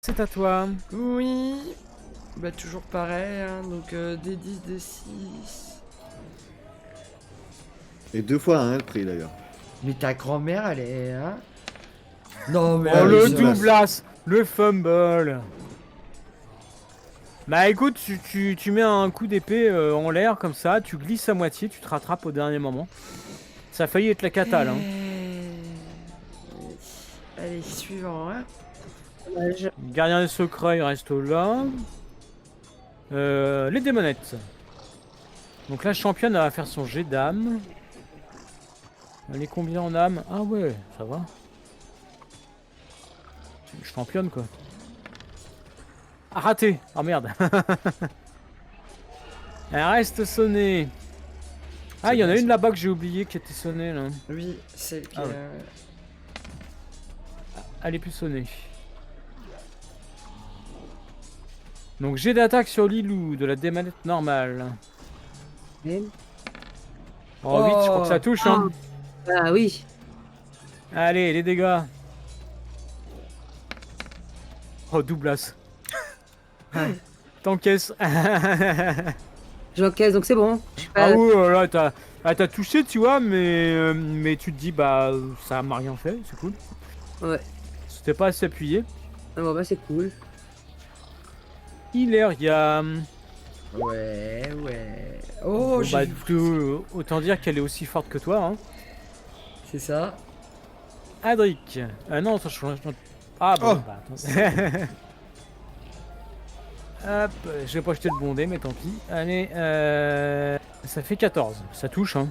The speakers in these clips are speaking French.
c'est à toi. Oui. Bah toujours pareil, hein, donc D10, D6. Et 2 fois un le prix d'ailleurs. Mais ta grand-mère, elle est... Hein non mais Oh, allez, le c'est allez, double. doublas, le fumble. Bah écoute, tu mets un coup d'épée en l'air comme ça, tu glisses à moitié, tu te rattrapes au dernier moment. Ça a failli être la catale, hein. Allez, suivant, hein. Dommage. Gardien des secrets, il reste là. Les démonettes. Donc la championne elle va faire son jet d'âme. Elle est combien en âme? Ah ouais, ça va. C'est une championne quoi. Ah raté. Ah merde. Elle reste sonnée. Ah il y en a une là-bas que j'ai oublié qui était sonnée là. Oui, celle qui... Ah ouais. Elle est plus sonnée. Donc jet d'attaque sur Lilou de la démonette normale. Ouais. Oh 8, je crois que ça touche hein. Ah oui. Allez, les dégâts. Oh, doublas. T'encaisses. J'encaisse, donc c'est bon. Je suis pas... Ah oui, là, t'as touché, tu vois, mais tu te dis, bah, ça m'a rien fait, c'est cool. Ouais. C'était pas assez appuyé. Ah bon, bah c'est cool. Hilaria. Ouais, ouais. Oh, Bon, j'ai bah, vu. autant dire qu'elle est aussi forte que toi, hein. C'est ça. Adric. Non, ça change. Ah, bon, Oh. bah, attends. Hop, je vais pas jeter le bon dé, mais tant pis. Allez, ça fait 14. Ça touche, hein.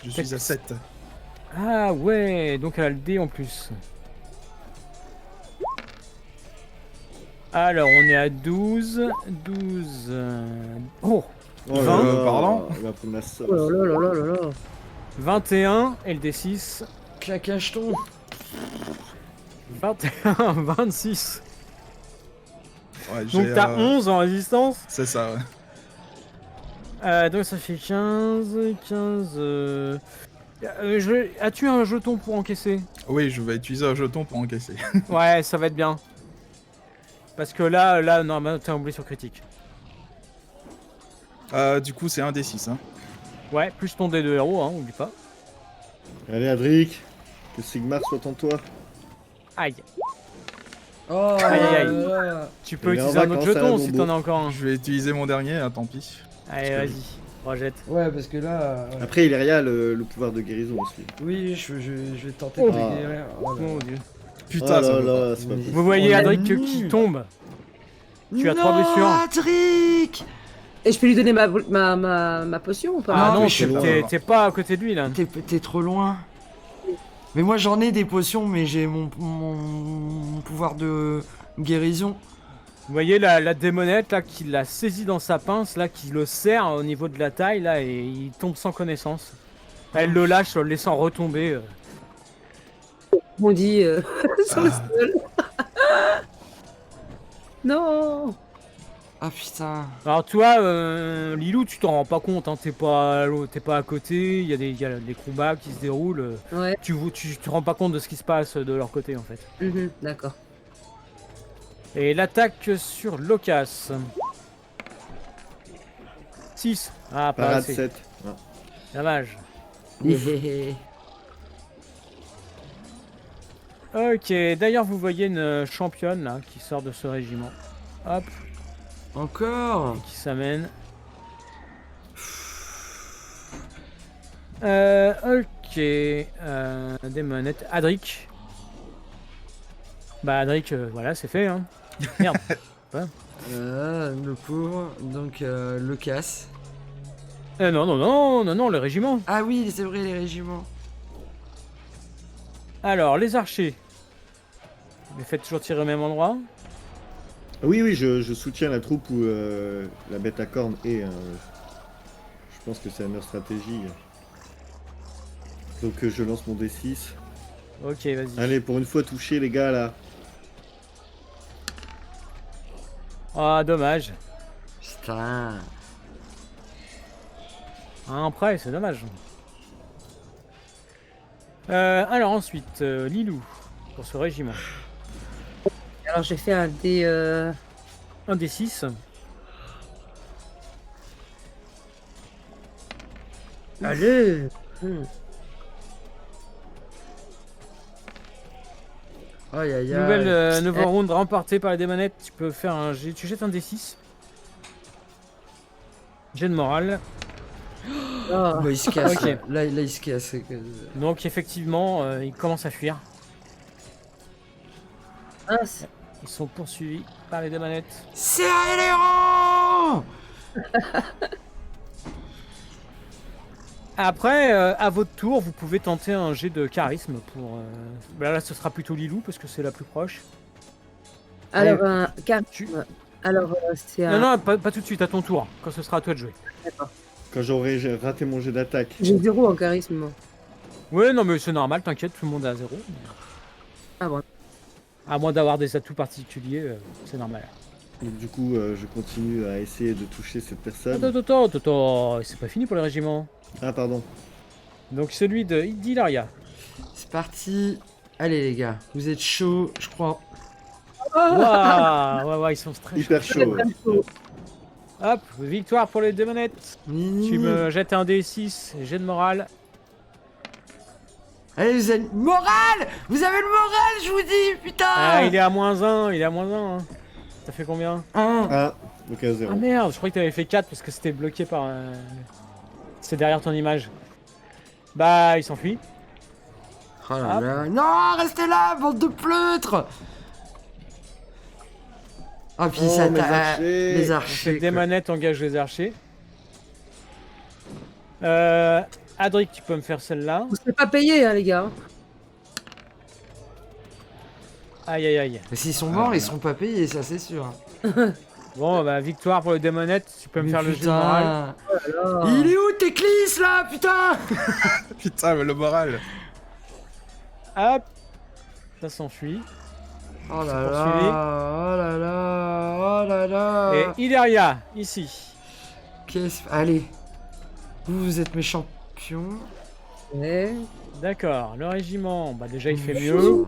Je suis à 7. Ah ouais, donc elle a le dé en plus. Alors, on est à 12. 12. Oh, Oh 20. là là, Pardon il va prendre la sauce. Oh là là là là là là. 21 et le D6. Claquage-ton. 21, 26. Ouais, Donc j'ai, t'as 11 en résistance. C'est ça, ouais. Donc ça fait 15. 15. As-tu un jeton pour encaisser? Oui, je vais utiliser un jeton pour encaisser. Ouais, ça va être bien. Parce que là, normalement, t'es oublié sur critique. Du coup, c'est un D6. Hein. Ouais, plus ton dé de héros, hein, oublie pas. Allez, Adric, que Sigmar soit en toi. Aïe. Oh Aïe, aïe, aïe. là là. Tu peux Il est en utiliser un autre vacances à la jeton si Bourbeau. t'en as encore un. Je vais utiliser mon dernier, hein, tant pis. Allez, Parce que- vas-y, rejette. Ouais, parce que là... ouais. Après, Hilaria a le pouvoir de guérison aussi. Oui, je vais tenter Oh. de te guérir. Oh là Mon là. dieu. Putain, oh ça là va pas. là, c'est pas possible. Vous voyez On a Adric nul. qui tombe. Tu as Non, 3 blessures. Adric. Et je peux lui donner ma potion ou pas? Ah Non, non, mais je suis t'es pas à côté de lui là. T'es trop loin. Mais moi j'en ai des potions, mais j'ai mon pouvoir de guérison. Vous voyez la démonette là qui l'a saisi dans sa pince là, qui le serre au niveau de la taille là et il tombe sans connaissance. Elle le lâche, le laissant retomber. On dit sur le sol. Non. Ah putain. Alors toi, Lilou, tu t'en rends pas compte, hein, t'es pas à côté, il y a des combats qui se déroulent. Ouais. Tu te rends pas compte de ce qui se passe de leur côté en fait. D'accord. Et l'attaque sur Locas. 6. Ah, pas Parade assez. 7. Ah. Dommage. Ok, d'ailleurs vous voyez une championne là qui sort de ce régiment. Hop, Encore. qui s'amène. Ok, des monettes. Adric. Bah Adric, voilà, c'est fait hein. Merde. Le pauvre. Donc le casse. Non, le régiment. Ah oui, c'est vrai les régiments. Alors, les archers. Vous les faites toujours tirer au même endroit. Oui, oui, je soutiens la troupe où la bête à cornes est. Je pense que c'est la meilleure stratégie. Donc je lance mon D6. Ok, vas-y. Allez, pour une fois touché les gars là. Ah, dommage. Putain. Un prêt, c'est dommage. Alors ensuite, Lilou, pour ce régiment. Alors j'ai fait un dé. Un des 6. Allez. Aïe aïe Nouvelle aïe. nouveau round remporté par les démonettes. Tu peux faire un jet. Tu jettes un des 6. Jet de morale. Oh. Bah, il se casse. Ok. Là, il se casse. Donc effectivement, ils commencent à fuir. Mince. Ils sont poursuivis par les démonettes. Serrez les rangs. Après, à votre tour, vous pouvez tenter un jet de charisme pour. Là, ce sera plutôt Lilou parce que c'est la plus proche. Alors un Tu- charisme. Alors c'est Non, un. non, pas tout de suite, à ton tour, quand ce sera à toi de jouer. D'accord. Quand j'ai raté mon jet d'attaque. J'ai 0 en charisme. Moi. Ouais, non, mais c'est normal, t'inquiète, tout le monde est à 0. Ah bon. À moins d'avoir des atouts particuliers, c'est normal. Donc, du coup, je continue à essayer de toucher cette personne. Attends, c'est pas fini pour le régiment. Ah, pardon. Donc celui de d'Hilaria. C'est parti. Allez les gars, vous êtes chaud, je crois. Waouh, ouais, ils sont très chauds. Hyper chaud. Ouais. Hop, victoire pour les démonettes. Nini. Tu me jettes un D6, jet de morale. Allez, vous avez morale. Vous avez le moral, je vous dis, putain. Ah, il est à -1, il est à -1. Hein. Ça fait combien? 1. Ah, donc à Ah 0. merde, je croyais que t'avais fait 4 parce que c'était bloqué par... C'est derrière ton image. Bah, il s'enfuit. Oh là là. Non, restez là, bande de pleutres. Ah, puis ça mes t'a... archers. Les Les archers. quoi. démonettes engagent les archers. Adric, tu peux me faire celle-là. Vous serez pas payé, hein, les gars. Aïe, aïe, aïe. Mais s'ils sont morts, ils seront pas payés, ça c'est sûr. Bon, bah, victoire pour les démonettes. Tu peux me Mais faire le jet de morale. putain. Alors, Il est où Teclis là, putain? Putain, mais le moral. Hop. Ça s'enfuit. Oh là poursuivi. là, oh là là, oh là là. Et Hilaria, ici. Qu'est-ce... Allez. Vous êtes mes champions. ouais. D'accord, le régiment, bah déjà il fait mieux.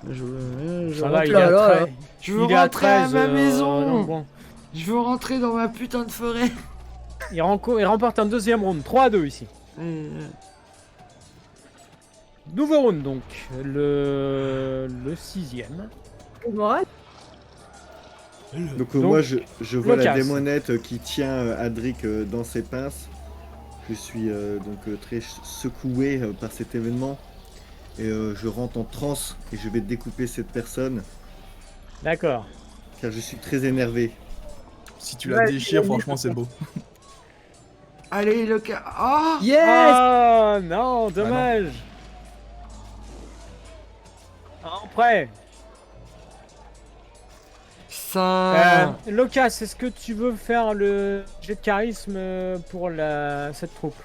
Je Ça va, il est là à là, 13. Je veux Il est à rentrer à 13, ma maison. donc bon. Je veux rentrer dans ma putain de forêt. Il remporte un deuxième round, 3-2 ici. Nouveau round donc, le 6ème. Moral. Donc, Donc, moi, je vois la Locas. démonette qui tient Adric dans ses pinces. Je suis donc très secoué par cet événement. Et je rentre en transe et je vais découper cette personne. D'accord. Car je suis très énervé. Si tu la déchires, franchement, c'est beau. Allez, le cas. Oh Yes. Ah non, dommage. Après, Putain. Locas, est-ce que tu veux faire le jet de charisme pour cette troupe?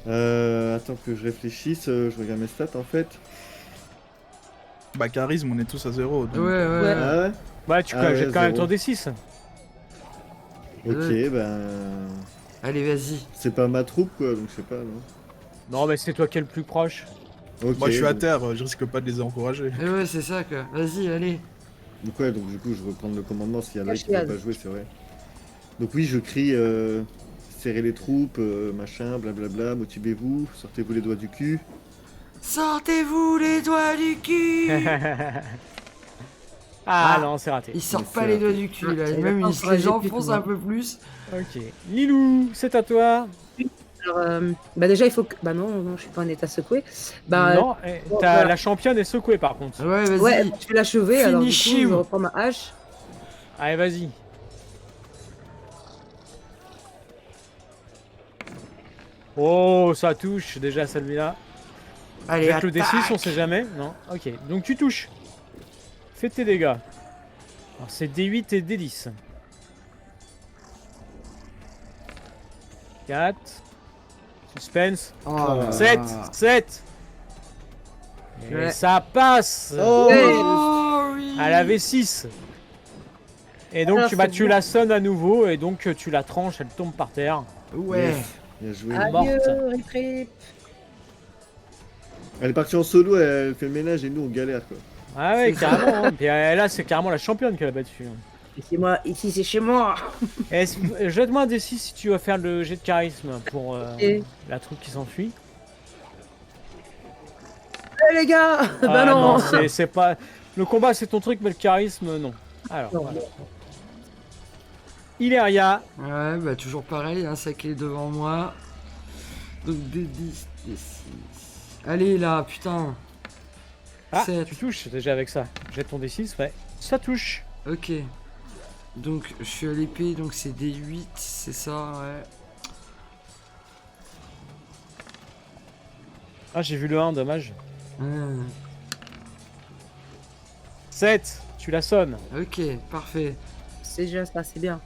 Attends que je réfléchisse, je regarde mes stats en fait. Bah, charisme, on est tous à 0. Ouais, Donc... ouais. Ah ouais. Bah tu Ah ouais, jettes quand même ton 0. D6. Ok, ben. Allez, vas-y. C'est pas ma troupe quoi, donc je sais pas, non. Non mais c'est toi qui es le plus proche. Ok. Moi, je suis à donc- terre, je risque pas de les encourager. Ouais, c'est ça, quoi. Vas-y, allez. Donc ouais, donc du coup je reprends le commandement s'il y en a qui Cache-les, ne peuvent pas jouer, c'est vrai. Donc oui, je crie serrez les troupes, machin, blablabla, motivez-vous, sortez-vous les doigts du cul. Sortez-vous les doigts du cul. Ah Ah. non, c'est raté. Il sort Mais pas c'est les doigts du cul, là. Il Même va il pas se les encourager enfonce plus, un peu plus. Ok. Lilou, c'est à toi. Alors, bah déjà il faut que. Bah non, je suis pas en état secoué. Bah Non, bon, t'as voilà. la championne est secouée par contre. Ouais, vas-y. ouais, je vais l'achever. Alors du coup, Finish je him. reprends ma hache. Allez, vas-y. Oh, ça touche déjà celui-là. Allez, Avec le D6, on attaque. sait jamais. Non, ok. Donc tu touches. Fais tes dégâts. Alors c'est D8 et D10. 4. Suspense. Oh là là. 7. Et Ouais. ça passe. Oh Oh, oui. Elle avait 6. Et donc Alors, tu c'est bon. la sonnes à nouveau et donc tu la tranches, elle tombe par terre. Ouais. Yes. Bien joué. morte. Adieu, Rip Rip. Elle est partie en solo, elle fait le ménage et nous on galère quoi. Ah ouais, carrément. Hein. Puis là, c'est carrément la championne qu'elle a battue. Hein. Et c'est moi, ici c'est chez moi. Jette-moi un D6 si tu vas faire le jet de charisme pour Et... la troupe qui s'enfuit. Eh les gars Bah Ah, non, c'est pas... Le combat, c'est ton truc, mais le charisme, non. Alors, Non. voilà. Ileria. Ouais, bah toujours pareil, un sac est devant moi. Donc des 10, des 6. Allez là, putain. Ah, 7. tu touches déjà avec ça. Jette ton D6, ouais. Ça touche. Ok. Donc je suis à l'épée, donc c'est des 8, c'est ça, ouais. Ah, j'ai vu le 1, dommage. Hmm, 7, tu la sonnes. ok, parfait. c'est déjà ça, c'est bien.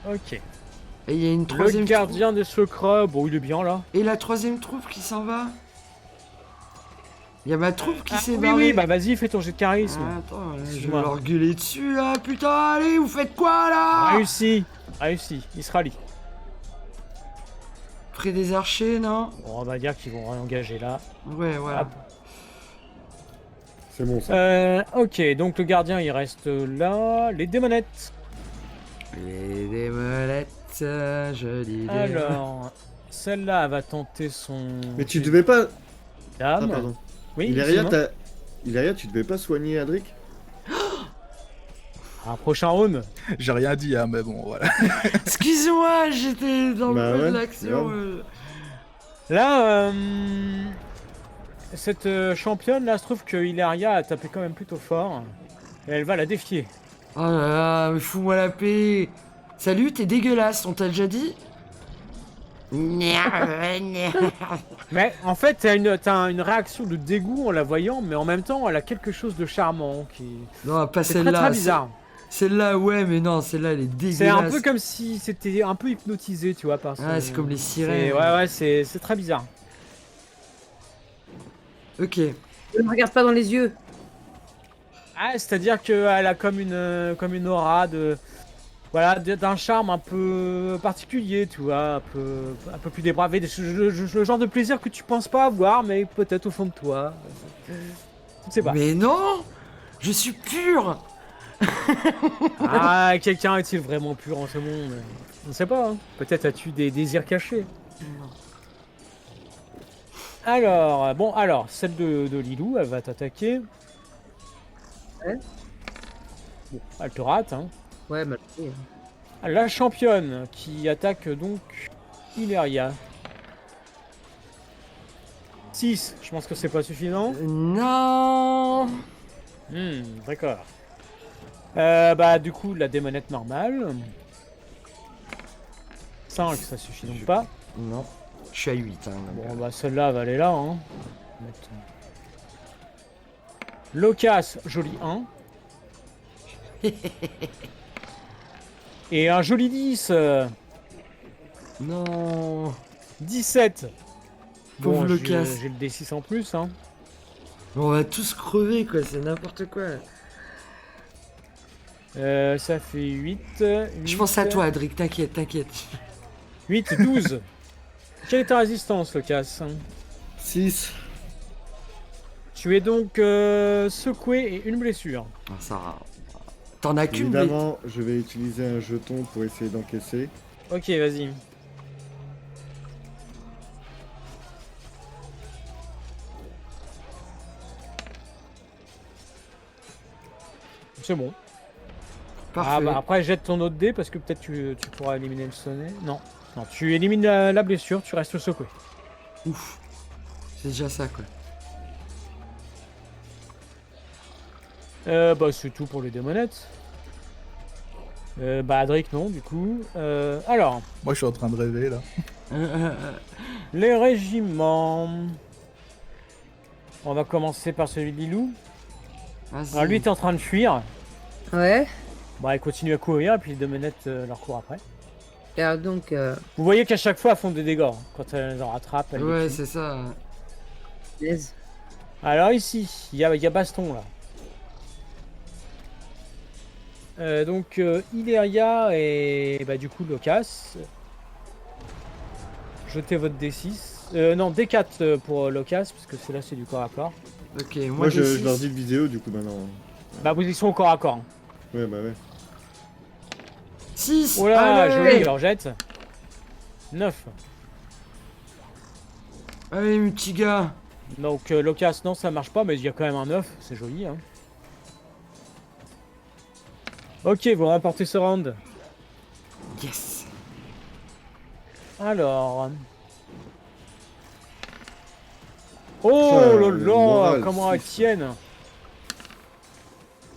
Ok. Et il y a une Le troisième gardien de secret, bon, il est bien là. troupe. Et la troisième troupe qui s'en va. Il y a ma troupe qui s'est Oui, barrée. oui, bah vas-y, fais ton jet de charisme. Ah, attends, là, je vais Excuse-moi. leur gueuler dessus là, putain, allez, vous faites quoi là? Réussi. Réussi. Il se rallie. Près des archers, non? Bon, on va dire qu'ils vont réengager là. Ouais, voilà. Hop. C'est bon ça. Ok, donc le gardien il reste là. Les démonettes. Les démonettes, je dis bien. Alors, celle-là elle va tenter son. Mais tu devais pas. Ah dame. pardon. Oui, Ileria, excuse-moi. Ileria, tu devais pas soigner Adric? Un prochain round. J'ai rien dit, hein, mais bon, voilà. Excuse-moi, j'étais dans Bah le feu ouais, de l'action. ouais. Là, cette championne là, se trouve que Ileria a tapé quand même plutôt fort. Et elle va la défier. Oh là là, mais fous-moi la paix. Salut, t'es dégueulasse, on t'a déjà dit? Mais en fait, t'as une réaction de dégoût en la voyant, mais en même temps, elle a quelque chose de charmant qui. Non, pas C'est très celle-là. très bizarre. Celle-là, ouais, mais non, celle-là, elle est dégueulasse. C'est un peu comme si c'était un peu hypnotisé, tu vois, par Ah, c'est comme les sirènes. Ouais, c'est très bizarre. Ok. Ne me regarde pas dans les yeux. Ah, c'est-à-dire qu'elle a comme une aura de. Voilà, d'un charme un peu particulier, tu vois, un peu plus débravé. Le genre de plaisir que tu penses pas avoir, mais peut-être au fond de toi. Je ne sais pas. Mais non, je suis pur. Ah, quelqu'un est-il vraiment pur en ce monde? On ne sait pas, hein. Peut-être as-tu des désirs cachés. Alors, bon, alors, celle de Lilou, elle va t'attaquer. Ouais. Bon, elle te rate, hein. Ouais, bah, oui. La championne qui attaque donc Ileria. 6, je pense que c'est pas suffisant. Non. D'accord. Bah du coup la démonette normale. 5, ça suffit donc pas. Non. Je suis à 8. Hein, donc, Bon bah celle-là va aller là. Hein. Locas, joli 1. Et un joli 10. Non. 17. Pauvre Bon, Locas. j'ai le D6 en plus. Hein. On va tous crever, quoi. C'est n'importe quoi. Ça fait 8. Je pense à toi, Adric. T'inquiète, t'inquiète. 8, 12. Quelle est ta résistance, Locas? 6. Tu es donc secoué et une blessure. Ah, ça. T'en as qu'une. Évidemment, je vais utiliser un jeton pour essayer d'encaisser. Ok, vas-y. C'est bon. Parfait. Ah bah après jette ton autre dé parce que peut-être tu pourras éliminer le sonnet. Non. Non, tu élimines la blessure, tu restes secoué. Ouf. C'est déjà ça, quoi. Bah c'est tout pour les démonettes. Bah Adric non du coup. Alors, Moi, je suis en train de rêver, là. les régiments. On va commencer par celui de Lilou. Vas-y. Alors lui t'es en train de fuir. Ouais. Bah il continue à courir et puis les démonettes leur courent après. Et alors, donc, Vous voyez qu'à chaque fois elles font des dégâts. Hein. Quand elles en rattrapent, elles les Ouais, tuent. c'est ça. l'aise. Alors ici, il y a baston là. Donc Ileria et bah, du coup Locas. Jetez votre D6. Non, D4 pour Locas, parce que là c'est du corps à corps. Ok, Moi, je D6. leur dis de vidéo, du coup, maintenant. Bah, vous y sont au corps à corps. Ouais, bah ouais. 6. Oh là, Allez. joli, il en jette. 9. Allez, mon petit gars. Donc, Locas, non, ça marche pas, mais il y a quand même un 9, c'est joli. Hein. Ok, vous remportez ce round. Yes. Alors. Oh Putain, là le là, moral, comment elles six. tiennent.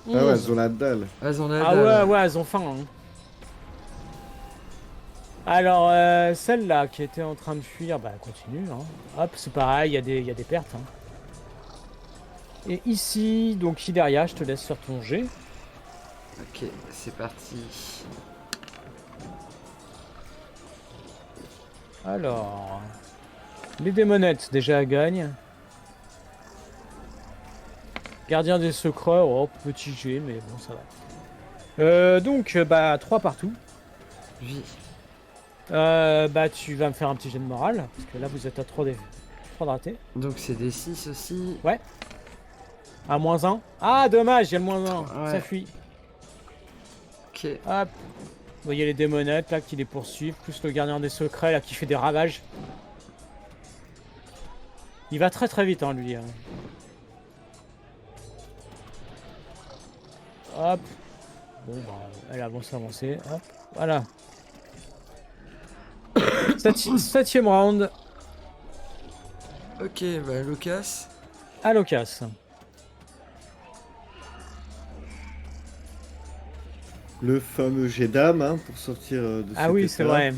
Ah ouais, elles ont la dalle. Elles ont la Ah dalle. ouais, elles ont faim. Hein. Alors, celle-là qui était en train de fuir, bah elle continue. Hein. Hop, c'est pareil, il y a des pertes. Hein. Et ici, donc Hilaria, je te laisse faire ton jet. Ok, c'est parti. Alors, les démonettes déjà gagnent. Gardien des secrets, oh petit G, mais bon ça va. Donc, bah 3 partout. Oui. Bah tu vas me faire un petit jet de morale, parce que là vous êtes à 3 de ratés. Donc c'est des 6 aussi. À -1. Ah dommage, il y a le -1, Ouais. ça fuit. Ok. Hop. Vous voyez les démonettes là qui les poursuivent, plus le gardien des secrets là qui fait des ravages. Il va très très vite hein lui. Hein. Hop. Bon bah elle avance, hop. Voilà. 7ème round Ok, bah Lucas. à Locas. Le fameux jet d'âme, hein, pour sortir de Ah cet oui c'est état. vrai.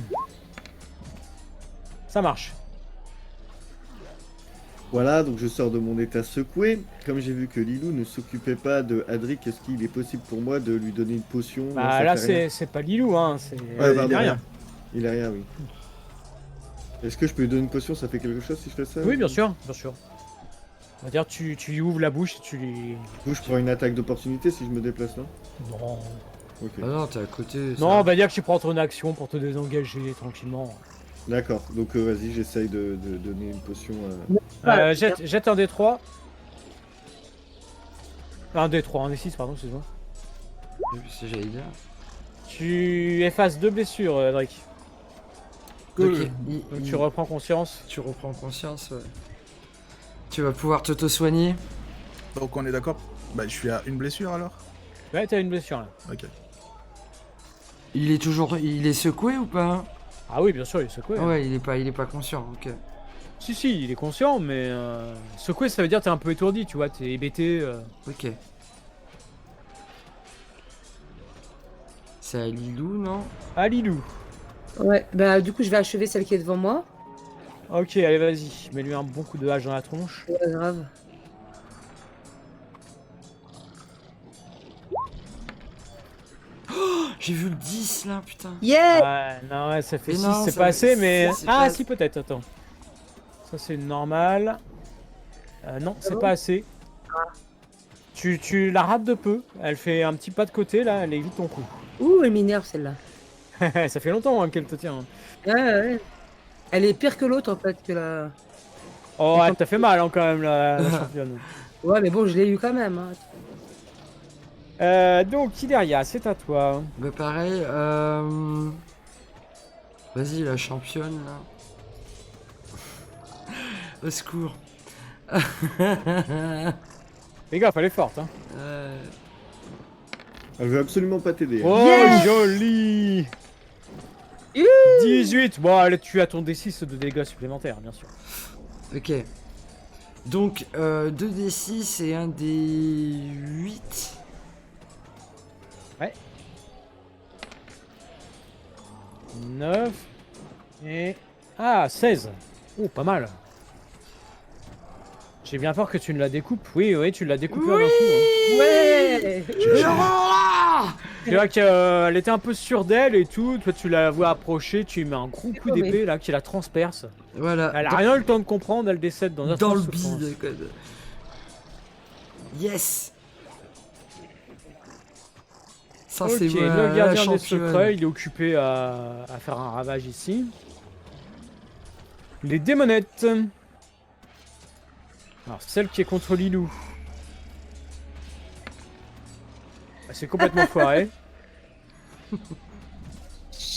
Ça marche. Voilà, donc je sors de mon état secoué. Comme j'ai vu que Lilou ne s'occupait pas de Adric, est-ce qu'il est possible pour moi de lui donner une potion? Non, Bah ça là fait rien. c'est pas Lilou hein, c'est... Ouais, pardon, il est rien. Il a rien, oui. Est-ce que je peux lui donner une potion? Ça fait quelque chose si je fais ça? Oui bien sûr, bien sûr. On va dire tu lui ouvres la bouche et tu lui... Du coup, je prends une attaque d'opportunité si je me déplace, non? Non. Ok. Ah non, t'es à côté. ça. Non, on va dire que tu prends ton action pour te désengager tranquillement. D'accord, donc vas-y, j'essaye de donner une potion. Jette un D3. Un D3, un D6, pardon, excuse-moi. Je sais plus ce que j'allais dire. Tu effaces 2 blessures, Drake. Ok, Donc tu reprends conscience. tu reprends conscience, ouais. Tu vas pouvoir t'auto-soigner. Donc on est d'accord. Bah je suis à une blessure alors. Ouais, t'as une blessure là. Ok. Il est secoué ou pas? Ah oui, bien sûr, il est secoué. hein. Ouais, il est pas conscient, ok. Si, il est conscient, mais secoué, ça veut dire que t'es un peu étourdi, tu vois, t'es hébété. Ok. C'est à Lilou, non? Ah, Lilou. Ouais, bah du coup, je vais achever celle qui est devant moi. Ok, allez, vas-y. Mets-lui un bon coup de hache dans la tronche. C'est pas grave. J'ai vu le 10 là, putain. Yeah! Ah, non, ouais, ça fait Mais 6, non, c'est ça pas fait assez, mais... six, c'est Ah, pas- si, peut-être, attends. Ça, c'est normal. Non, c'est bon pas assez. Tu la rates de peu. Elle fait un petit pas de côté, là, elle évite ton coup. Ouh, elle m'énerve celle-là. Ça fait longtemps hein, qu'elle te tient. Ouais. Elle est pire que l'autre en fait, que la... Oh, Et elle quand- t'a fait mal hein, quand même, la championne. Ouais, mais bon, je l'ai eu quand même. Hein. Donc, Hilaria, c'est à toi. Bah pareil, vas-y, la championne là. Au secours. Les gars, elle est forte. Hein. Elle veut absolument pas t'aider. hein. Oh, Yes joli 18. Bon, allez, tu as ton D6 de dégâts supplémentaires, bien sûr. Ok. Donc 2d6 et un d8. Ouais. 9. Et... Ah, 16. Oh, pas mal. J'ai bien peur que tu ne la découpes. Oui, tu l'as découpée en un coup. Hein. Ouais! Tu vois qu'elle était un peu sûre d'elle et tout. Toi, tu la vois approcher, tu lui mets un gros coup mais- d'épée là qui la transperce. Voilà. Elle a dans, rien eu le temps de comprendre, elle décède dans un dans le sens souffrance. bide. Quoi. Yes. Ça Ok, c'est le la gardien des championne. secrets, il est occupé à faire un ravage ici. Les démonettes. Alors, celle qui est contre Lilou. Ah, c'est complètement foiré.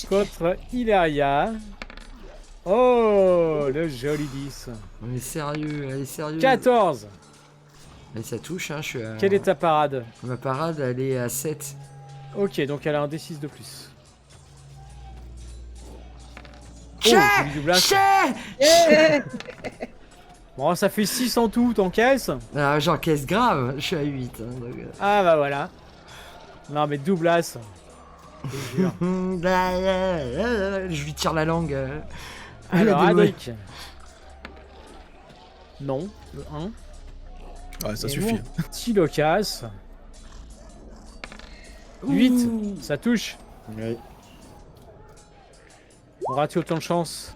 Contre Hilaria. Oh, le joli 10. On est sérieux, elle est sérieuse. 14. Et ça touche, hein, je suis à... Quelle est ta parade? Ma parade, elle est à 7. Ok, donc elle a un D6 de plus. Chais joli doublage. Chais Bon, ça fait 6 en tout, t'encaisses? Ah, j'encaisse grave, je suis à 8. Hein, donc... Ah bah voilà. Non mais doublasse. Je te jure. Je lui tire la langue. Alors, La démo- Adric. Non, le 1. Ouais, ça Et suffit. mon petit Locas. 8, ça touche. Ouais. On raté autant de chance.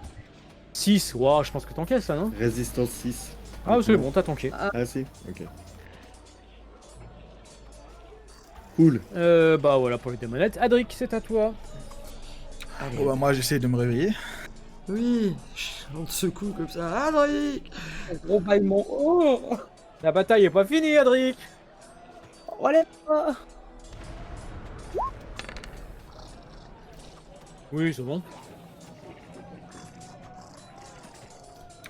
6, wow, je pense que t'encaisses là, non? Résistance 6. Ah, c'est bon, t'as tanké. Ah si, ok. Cool. Bah voilà pour les démonettes. Adric, c'est à toi. Allez. Bon, bah, moi, j'essaie de me réveiller. Oui, on te secoue comme ça. Adric Gros bâillement. Oh, La bataille est pas finie, Adric. relève-toi. Oui, c'est bon.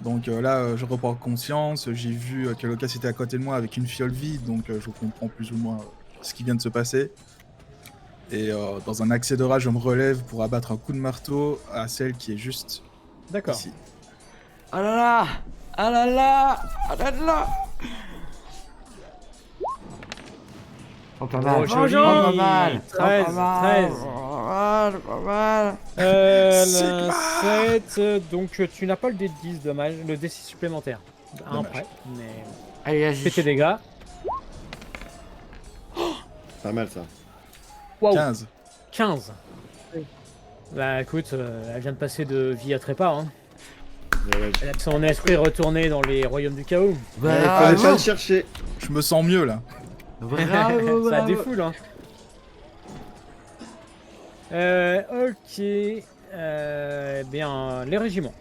Donc là, je reprends conscience. J'ai vu que Locas était à côté de moi avec une fiole vide, donc je comprends plus ou moins ce qui vient de se passer. Et dans un accès de rage, je me relève pour abattre un coup de marteau à celle qui est juste D'accord. ici. Ah là là Ah là là Ah là là Oh, pas mal. Oh, joli. Oh, pas mal. 13, Oh, pas mal. 13. Pas mal. La Sigma. 7, donc tu n'as pas le D10, dommage, le D6 supplémentaire. Un Dommage. près, mais Allez, fais tes vas-y. dégâts. Pas mal ça. Waouh, 15. 15. Oui. Bah écoute, elle vient de passer de vie à trépas. Hein. Ouais, Elle a son esprit retourné dans les royaumes du chaos. il fallait pas le Bravo. chercher. Je me sens mieux là. Bravo, Ça bravo. défoule, hein. Ok. Bien, les régiments.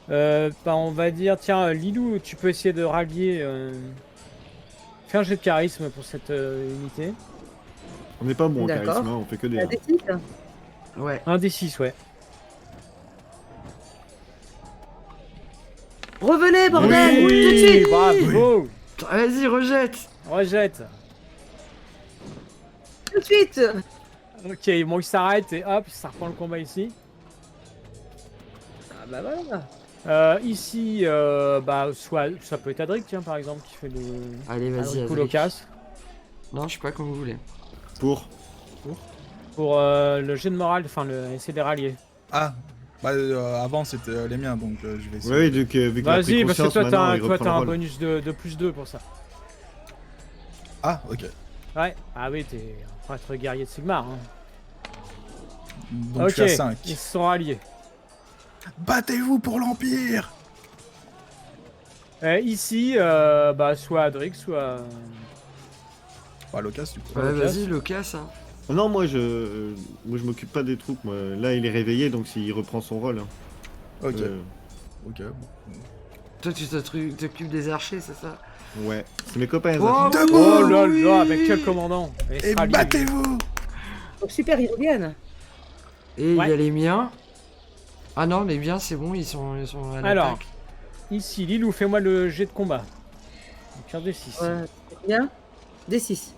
Bah, on va dire, tiens, Lilou, tu peux essayer de rallier. Fais un jet de charisme pour cette unité. On n'est pas bon en D'accord. charisme, hein, on fait que des. La un. D6. Ouais. Un des 6, ouais. Revenez, bordel. Oui, Tout de suite. bravo. Vas-y, rejette. Rejette. Tout de suite. Ok, bon, il s'arrête et hop, ça reprend le combat ici. Ah bah voilà. Ici, bah, soit ça peut être Adric, tiens, par exemple, qui fait le. Allez, vas-y, Adric ou Adric. Locas. Non, je sais pas comme vous voulez. Pour. Pour le jet de morale, enfin, essayer de les rallier. Ah, bah avant c'était les miens, donc je vais essayer. Oui, donc vu qu'il a pris Vas-y, parce que conscience, toi, maintenant, il toi, reprend t'as le un rôle. bonus de plus 2 pour ça. Ah, ok. Ouais, ah oui, t'es un prêtre guerrier de Sigmar. Hein. Donc Ok, je suis à 5. ils se sont ralliés. Battez-vous pour l'Empire. Ici, bah, soit Adric, soit. Bah, Locas, du coup. Ouais, Locas. vas-y, Locas. Hein. Non, moi je m'occupe pas des troupes. Moi. Là, il est réveillé, donc s'il reprend son rôle. Hein. Ok, Euh, ok. Toi, tu t'occupes des archers, c'est ça? ouais, c'est mes copains. Les Oh, archers. Debout. Oh là oui. là, avec quel commandant Et battez-vous. Donc super, ils reviennent. Et il Ouais. y a les miens. Ah non, les miens, c'est bon, ils sont à Alors. l'attaque. Ici, Lilou, fais-moi le jet de combat. Donc, un des 6. Ouais, c'est bien. D6.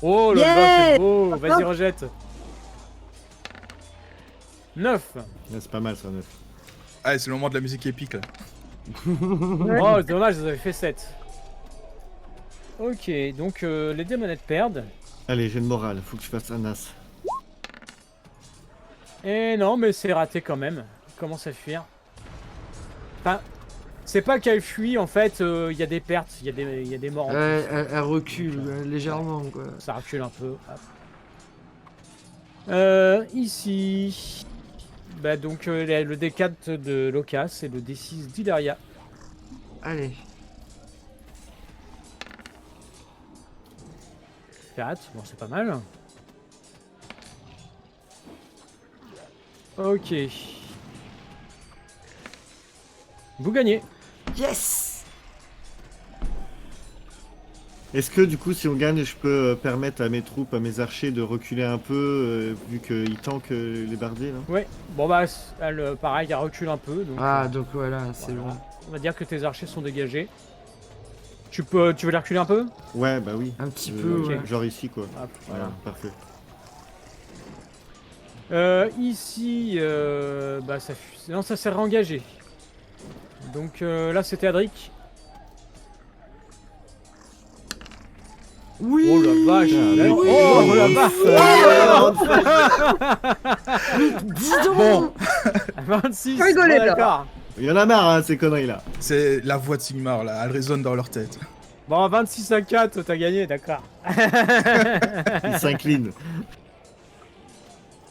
Oh là là, Yeah. c'est beau. Vas-y, rejette. 9. Ouais, c'est pas mal ça, 9. Ah, c'est le moment de la musique épique là. Oh, c'est dommage, vous avez fait 7. Ok, donc les démonettes perdent. Allez, j'ai de morale, faut que je fasse un as. Et non, mais c'est raté quand même. Il commence à fuir. Enfin, c'est pas qu'elle fuit, en fait, il y a des pertes, il y a des morts. en Ouais, plus. elle recule légèrement, quoi. Ça recule un peu. Hop. Ici. Bah donc le D4 de Locas et le D6 d'Hilaria. Allez. 4, bon c'est pas mal. Ok. Vous gagnez. Yes. Est-ce que du coup, si on gagne, je peux permettre à mes troupes, à mes archers de reculer un peu, vu qu'ils tankent les bardiers là? Ouais. Bon bah, elle, pareil, elle recule un peu. Donc, Ah, donc voilà, c'est voilà. bon. On va dire que tes archers sont dégagés. Tu veux les reculer un peu? Ouais, bah oui. Un petit peu, ok. ouais. Genre ici quoi. Hop, Voilà, parfait. Ici, bah non, ça s'est réengagé. Donc là, c'était Adric. Oui. Oh la vache! oui. Oh la vache! Dis donc. Bon, 26. Faut rigoler, bon, là. d'accord. Il y en a marre, hein, ces conneries là. C'est la voix de Sigmar, là, elle résonne dans leur tête. Bon, 26 à 4, t'as gagné, d'accord. Ils s'inclinent.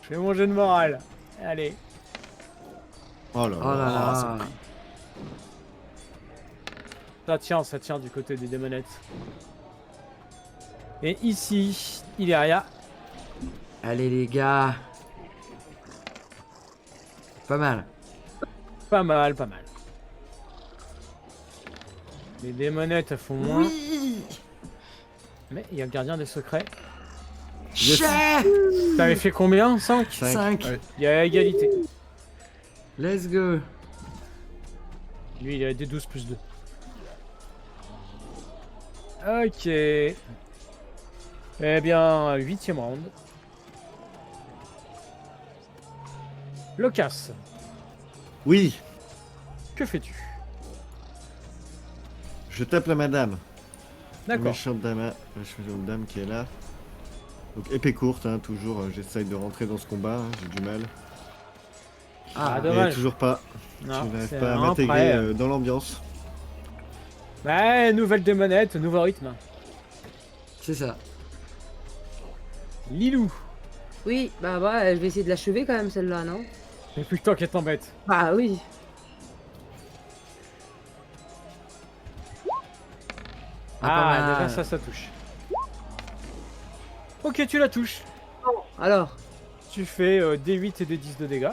Je fais mon jeu de morale. Allez. Oh là Oh là là. là. Ça tient du côté des démonettes. Et ici, Ileria. Allez les gars. Pas mal. Pas mal, pas mal. Les démonettes font moins. Oui. Mais il y a le gardien des secrets. Chef. T'avais fait combien? 5? 5. Ouais. Il y a égalité. Let's go. Lui, il a des 12 plus 2. Ok. Eh bien, 8ème round. Locas, Oui, que fais-tu? je tape la madame. La D'accord. méchante dame qui est là. Donc épée courte, hein, toujours. J'essaye de rentrer dans ce combat, hein, j'ai du mal. Ah, Mais dommage. toujours pas. Non, je n'arrive c'est pas à un m'intégrer prêt. dans l'ambiance. Ouais, nouvelle démonette, nouveau rythme. C'est ça. Lilou. Oui, bah je vais essayer de l'achever quand même celle-là, non? Mais plus que toi qui t'embête. Bah oui. Ah, pas Ah, mal. déjà ça touche. Ok, tu la touches. Alors, Tu fais D8 et D10 de dégâts.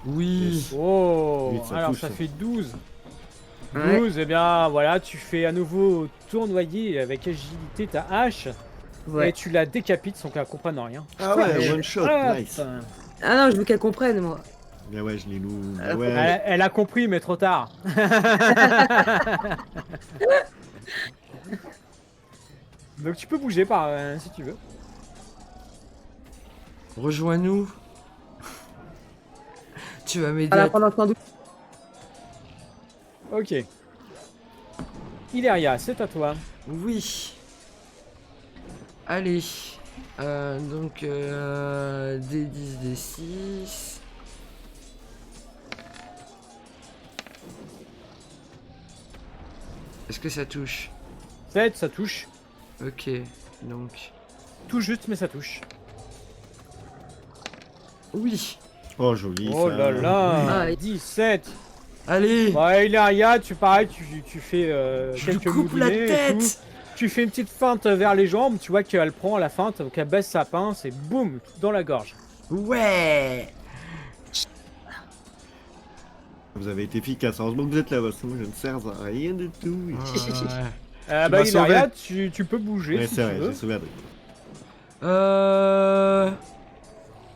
Oui. Oh, Oui, ça alors touche, ça ça. fait 12. Ouais. 12, et bien voilà, tu fais à nouveau tournoyer avec agilité ta hache et ouais. tu la décapites sans qu'elle comprenne rien. Ah ouais, Ouais. one shot, Hop. nice. Ah non, je veux qu'elle comprenne, moi. Bien ouais, je l'ai loup. Ah, Bah ouais. Elle a compris, mais trop tard. Donc tu peux bouger par si tu veux. Rejoins-nous. Tu vas m'aider Voilà, à... pendant ce temps. Ok. Ileria, c'est à toi. Oui. Allez. Donc, D10, D6. Est-ce que ça touche? 7, ça touche. Ok, donc... Tout juste, mais ça touche. Oui. Oh joli. Oh ça. là là, Ah, 17. Allez. Ouais, Ileria, tu fais Je quelques lui coupe la moulinets et tout. tête. Tu fais une petite feinte vers les jambes, tu vois qu'elle prend la feinte, donc elle baisse sa pince et boum, dans la gorge. Ouais. Vous avez été efficace. Heureusement que vous êtes là, parce que moi je ne sers à rien du tout. Ouais. Bah m'as Ileria, tu peux bouger Ouais, si c'est tu vrai, veux. j'ai sauvé Adrien.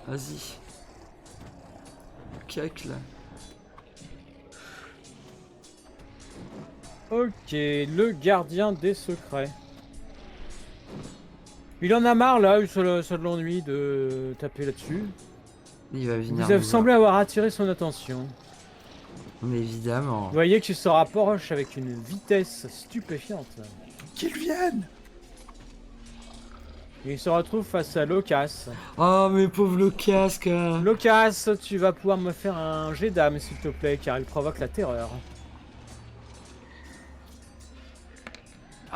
Vas-y. Cac là. Ok, le gardien des secrets. Il en a marre là, ça l'ennuie de taper là-dessus. Il va venir. Vous nous avez voir. semblé avoir attiré son attention. Mais évidemment. Vous voyez qu'il se rapproche avec une vitesse stupéfiante. Qu'ils viennent. Et il se retrouve face à Locas. Oh, mais pauvre le casque. Locas, tu vas pouvoir me faire un jet d'âme s'il te plaît, car il provoque la terreur.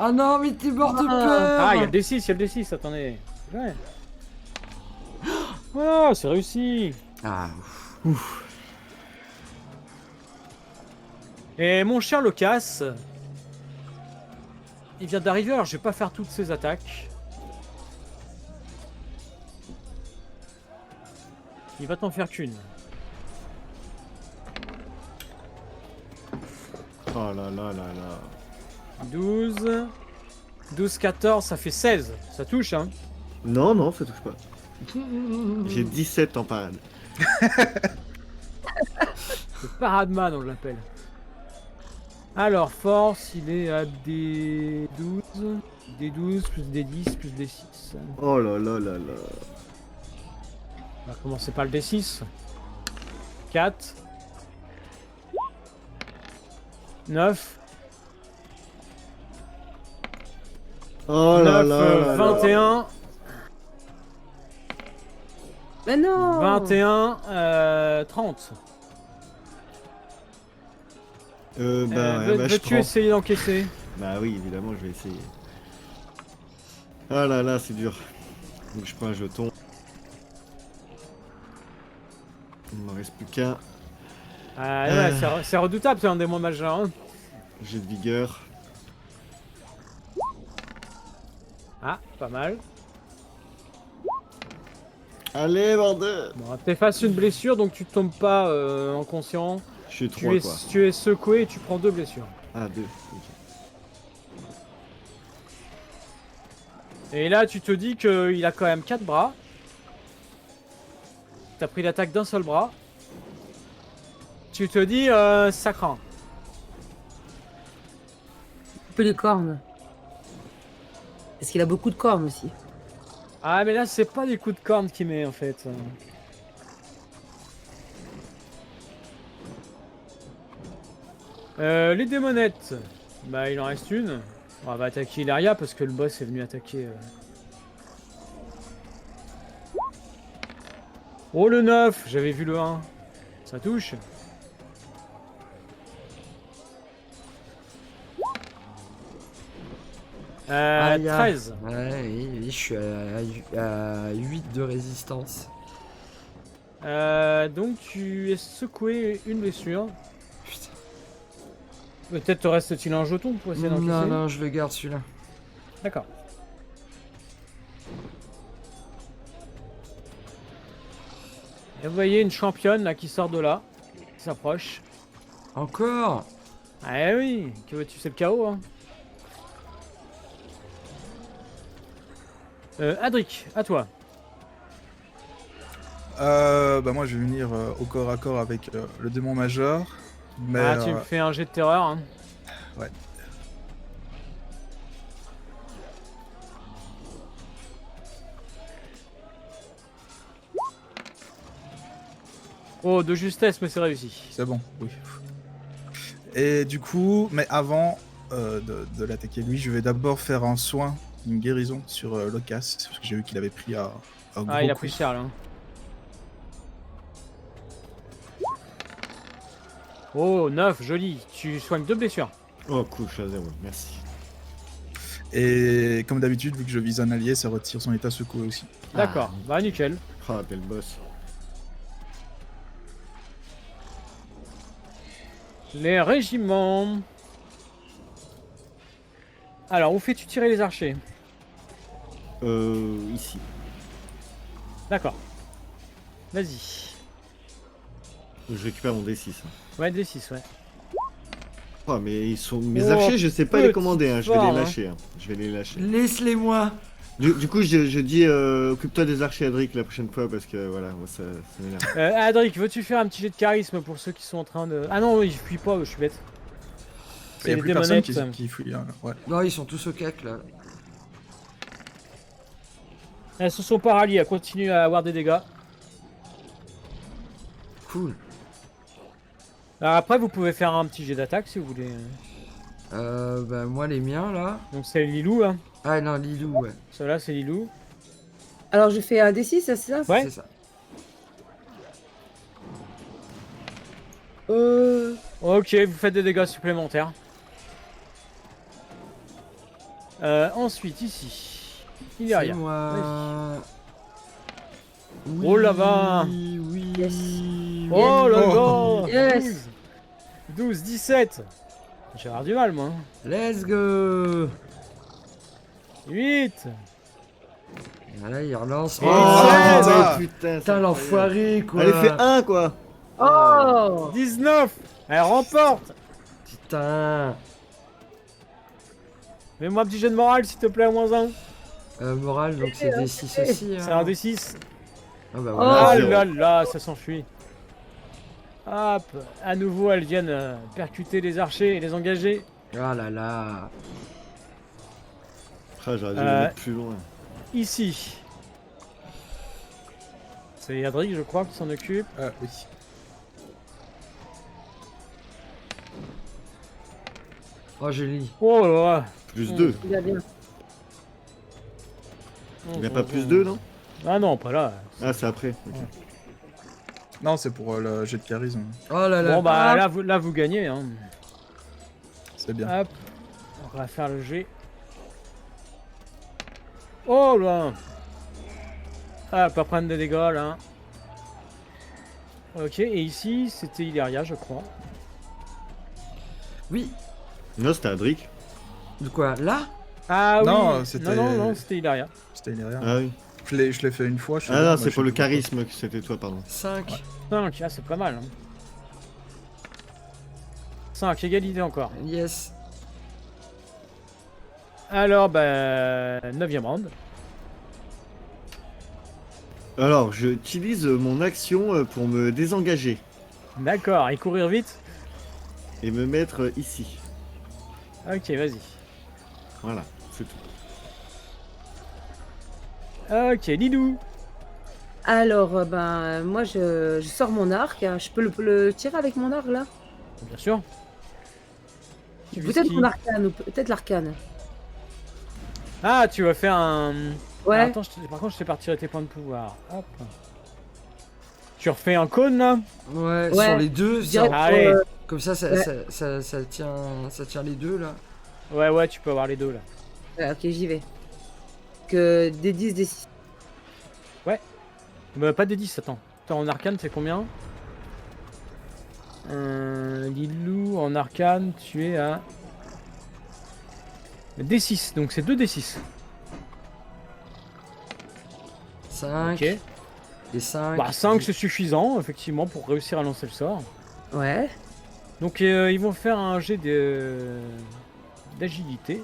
Ah non, mais t'es mort de Ah. peur. Ah, il y a le D6, il y a le D6, attendez. Ouais. Oh, c'est réussi. Ah, Et mon cher Locas, il vient d'arriver, alors je vais pas faire toutes ses attaques. Il va t'en faire qu'une. Oh là là là là. 12. 12, 14, ça fait 16. Ça touche, hein. Non, non, ça touche pas. J'ai 17 en parade. Le Paradman, on l'appelle. Alors, force, il est à D12. D12 plus D10 plus D6. Oh là là là là. On va commencer par le D6. 4. 9. Oh là 9, là là là. 21. Mais non 21, 30. Bah, je Veux-tu prends. essayer d'encaisser? Bah oui, évidemment, je vais essayer. Ah là là, c'est dur. Donc je prends un jeton. Il m'en reste plus qu'un. Ah, ouais, c'est redoutable, c'est un démon majeur. Hein. Jet de vigueur. Ah, pas mal. Allez, bordel. Bon, t'effaces une blessure, donc tu tombes pas inconscient. Je suis 3 quoi. Tu es secoué et tu prends 2 blessures. Ah, 2. Et là, tu te dis qu'il a quand même 4 bras. T'as pris l'attaque d'un seul bras. Tu te dis, ça craint. Un peu les cornes. Est-ce qu'il a beaucoup de cornes aussi? Ah, mais là, c'est pas des coups de corne qu'il met en fait. Les démonettes. Bah, il en reste une. On va attaquer Ilaria parce que le boss est venu attaquer. Oh, le 9. J'avais vu le 1. Ça touche. Aïe, 13. Ouais, oui, je suis à 8 de résistance. Donc tu es secoué une blessure. Putain. Peut-être te reste-t-il un jeton pour essayer d'encaisser. Non, non, je le garde celui-là. D'accord. Et vous voyez une championne là qui sort de là, qui s'approche. Encore? Ah oui, que veux-tu, c'est le chaos hein. Adric, à toi. Bah moi je vais venir au corps à corps avec le démon majeur. Mais Ah, tu me fais un jet de terreur. Hein. ouais. Oh, de justesse, mais c'est réussi. C'est bon, oui. Et du coup, mais avant de l'attaquer lui, je vais d'abord faire un soin, une guérison sur Locas, parce que j'ai vu qu'il avait pris un gros Ah, il a coup. pris cher là. Hein. Oh, 9, joli. Tu soignes 2 blessures. Oh, cool, je suis à 0. Merci. Et comme d'habitude, vu que je vise un allié, ça retire son état secoué aussi. D'accord, bah nickel. Ah, quel boss. Les régiments. Alors, où fais-tu tirer les archers? Ici. D'accord. Vas-y. Je récupère mon D6. Hein. Ouais, D6, ouais. Oh, mais ils sont. Mes Oh, archers, je sais pas les petite commander, hein. Je vais forme, les hein. lâcher. Hein. Je vais les lâcher. Laisse-les-moi. Du coup, je dis occupe-toi des archers, Adric, la prochaine fois, parce que voilà, moi ça m'énerve. Adric, veux-tu faire un petit jet de charisme pour ceux qui sont en train de... Ah non, ils fuient pas, je suis bête. Il C'est n'y a les plus personne démonettes. qui fouille. Hein, ouais. Non, ils sont tous au cac là. Elles se sont pas ralliées, elles continuent à avoir des dégâts. Cool. Alors après, vous pouvez faire un petit jet d'attaque si vous voulez. Bah moi les miens là. Donc c'est Lilou, hein. Ah non, Lilou, ouais. Celui-là, c'est Lilou. Alors je fais un D6, c'est ça? Ouais. C'est ça. Ok, vous faites des dégâts supplémentaires. Ensuite, ici, il y a C'est rien. moi. Oui, Oh là-bas. Oui. Yes. Oh là là. Yes. 12, 17. J'ai avoir du mal, moi. Let's go. 8. Voilà, il relance. Et Oh, seize. putain, putain, putain, l'enfoiré, quoi. Allez, fais 1 quoi. Oh 19. Elle remporte. Putain. Mets-moi un petit jet de morale, s'il te plaît, à -1. Moral, donc c'est des 6 aussi. C'est hein. un D6. Ah bah Ah voilà. zéro. là là, ça s'enfuit. Hop, à nouveau, elles viennent percuter les archers et les engager. Ah là là. Ah, j'aurais dû le mettre plus loin. Ici. C'est Adric, je crois, qui s'en occupe. Oui. Oh, joli. Oh là là. Plus 2. Il a bien. Il n'y a pas plus 2, non? Ah non, pas là. Ah, c'est après. Ok. Non, c'est pour le jet de charisme. Oh là là. Bon bah Ah. là vous gagnez. Hein. C'est bien. Hop. On va faire le G. Oh là. Ah, pas prendre de dégâts là. Ok, et ici c'était Illyria, je crois. Oui. Non, c'était Adric. De quoi? Là? Ah Non, oui. c'était- Non, c'était Illyria. C'était derrière. Ah oui. Je l'ai fait une fois. Je sais Ah pas, non, moi, c'est je pour le sais pas. charisme que c'était toi, pardon. 5. 5, ah c'est pas mal. Hein. 5, égalité encore. Yes. Alors, bah, 9ème round. Alors, j'utilise mon action pour me désengager D'accord, et courir vite. et me mettre ici. Ok, vas-y. Voilà, c'est tout. Ok, Lilou. Alors, ben, moi, je sors mon arc. Je peux le tirer avec mon arc, là? Bien sûr. Tu vises Peut-être qui mon arcane, ou peut-être l'arcane. Ah, tu vas faire un... Ouais. Ah, attends, par contre, je t'ai pas retiré tes points de pouvoir. Hop. Tu refais un cône, là. Ouais, Ouais. sur les deux. Je dirais Allez. Comme ça, Ouais. ça tient les deux, là. Ouais, tu peux avoir les deux, là. Ouais, ok, j'y vais. Que des 10, des 6. Bah, pas des 10, attends. Attends, en arcane, c'est combien Lilou, en arcane, tu es à... D6, donc c'est 2 D6. 5. Ok. Et 5. Bah, 5, c'est suffisant, effectivement, pour réussir à lancer le sort. Ouais. Donc, ils vont faire un jet d'agilité.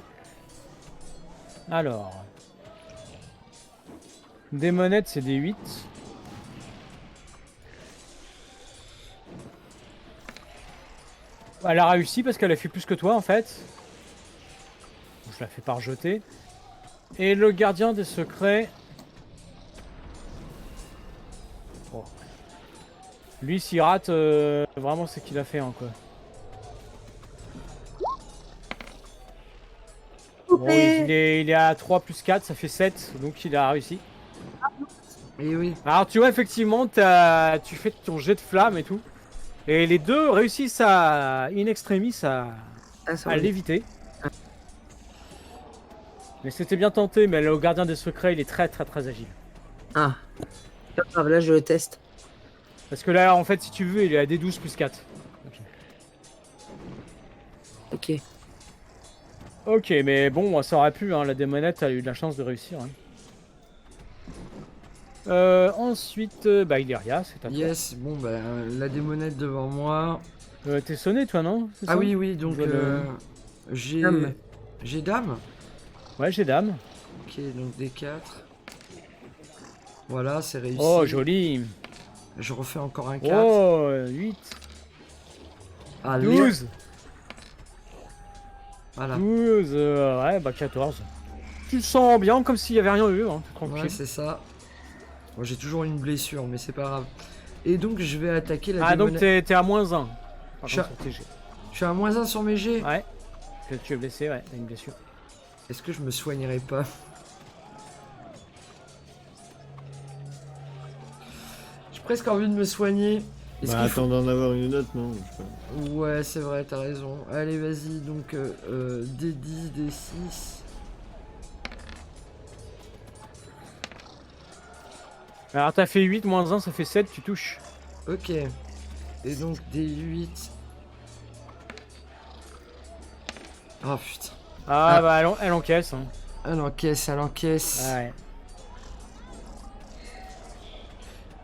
Alors... Des monettes, c'est des 8. Elle a réussi parce qu'elle a fait plus que toi en fait. Je la fais pas rejeter. Et le gardien des secrets. Oh. Lui s'il rate, vraiment c'est qu'il a fait hein, quoi. Bon, il est à 3 plus 4, ça fait 7, donc il a réussi. Et oui. Alors tu vois effectivement, tu fais ton jet de flamme et tout. Et les deux réussissent à in extremis à l'éviter. Mais c'était bien tenté, mais le gardien des secrets il est très agile. Ah. Pas grave, là, je le teste. Parce que là en fait si tu veux il est à D12 plus 4. Ok. Ok mais bon ça aurait pu, hein, la démonette a eu de la chance de réussir. Hein. Ensuite, bah Illyria, c'est à toi. Yes, bon, bah, la démonette devant moi. T'es sonné toi non? C'est Ah ça oui, oui, donc Je vois le- j'ai. Dame. J'ai dame. Ouais j'ai dame. Ok, donc des 4. Voilà, c'est réussi. Oh joli. Je refais encore un 4. Oh 8. Allez. 12. Voilà. 12, ouais, bah 14. Tu le sens bien, comme s'il y avait rien eu, hein, tout tranquille. Ouais, c'est ça. Moi, j'ai toujours une blessure, mais c'est pas grave. Et donc, je vais attaquer la Ah, donc démonette. t'es à -1. Par Je contre, suis sur tes jets. Je suis à -1 sur mes jets. Ouais. Que tu es blessé, ouais, t'as une blessure. Est-ce que je me soignerai pas? J'ai presque envie de me soigner. Est-ce Bah, qu'il faut- attends d'en avoir une autre, non je sais pas. Ouais, c'est vrai, t'as raison. Allez, vas-y, donc D10, D6. Alors t'as fait 8, -1, ça fait 7, tu touches. Ok. Et donc D8. Oh putain. Ah, Ah. bah elle encaisse. Hein. Elle encaisse, elle encaisse. Ouais.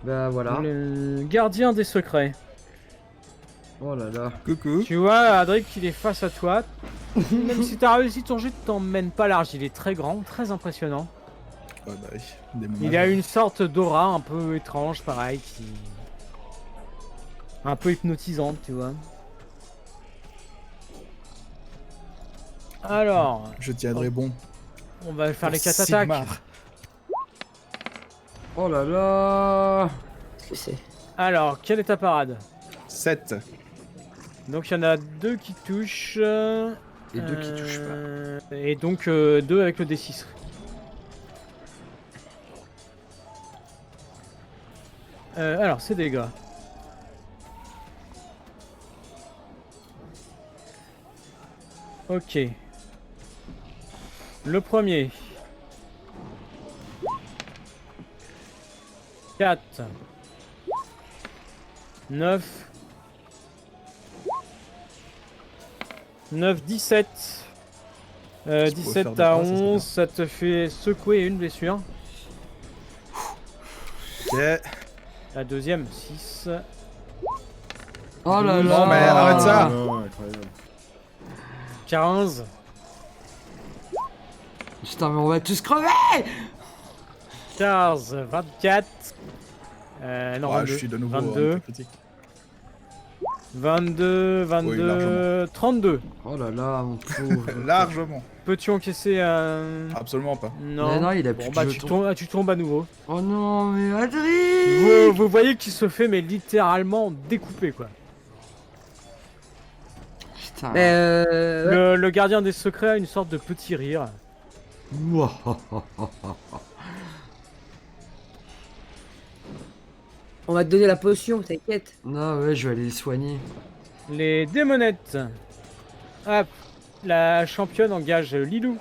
Bah voilà. Le gardien des secrets. Oh là là. Coucou. Tu vois, Adric, il est face à toi. Même si t'as réussi ton jet, t'emmènes pas large. Il est très grand, très impressionnant. Ouais, bah oui, des moments. Il a une sorte d'aura un peu étrange, pareil, qui... un peu hypnotisante, tu vois. Alors, Je tiendrai bon. on va faire les Pour 4 attaques. Sigmar. Oh là là. Qu'est-ce que c'est? Alors, quelle est ta parade? 7. Donc, il y en a 2 qui touchent. Et 2 qui touchent pas. Et donc, 2 avec le D6. Alors, c'est dégâts. Ok. Le premier. 4. 9. 9, 17. pourrais 17 faire des à pas, ça serait 11, ça te fait secouer une blessure. Ok. La deuxième, 6. Oh là là. Non, mais arrête ça. Non, incroyable. 15. Putain, mais on va tous crever. 15, 24. Non, Ah, 22. je suis de nouveau 22. critique. 22, 22, largement. 32. Oh là là, mon pauvre. Largement. Peux-tu encaisser un... Absolument pas. Non. Mais non, il a Bon, plus bah, de tu jetons. tombes à nouveau. Oh non, mais Adrien. Vous voyez qu'il se fait, mais littéralement découpé, quoi. Putain. Ouais. Le gardien des secrets a une sorte de petit rire. On va te donner la potion, t'inquiète. Non, ouais, je vais aller le soigner. Les démonettes. Hop. La championne engage Lilou.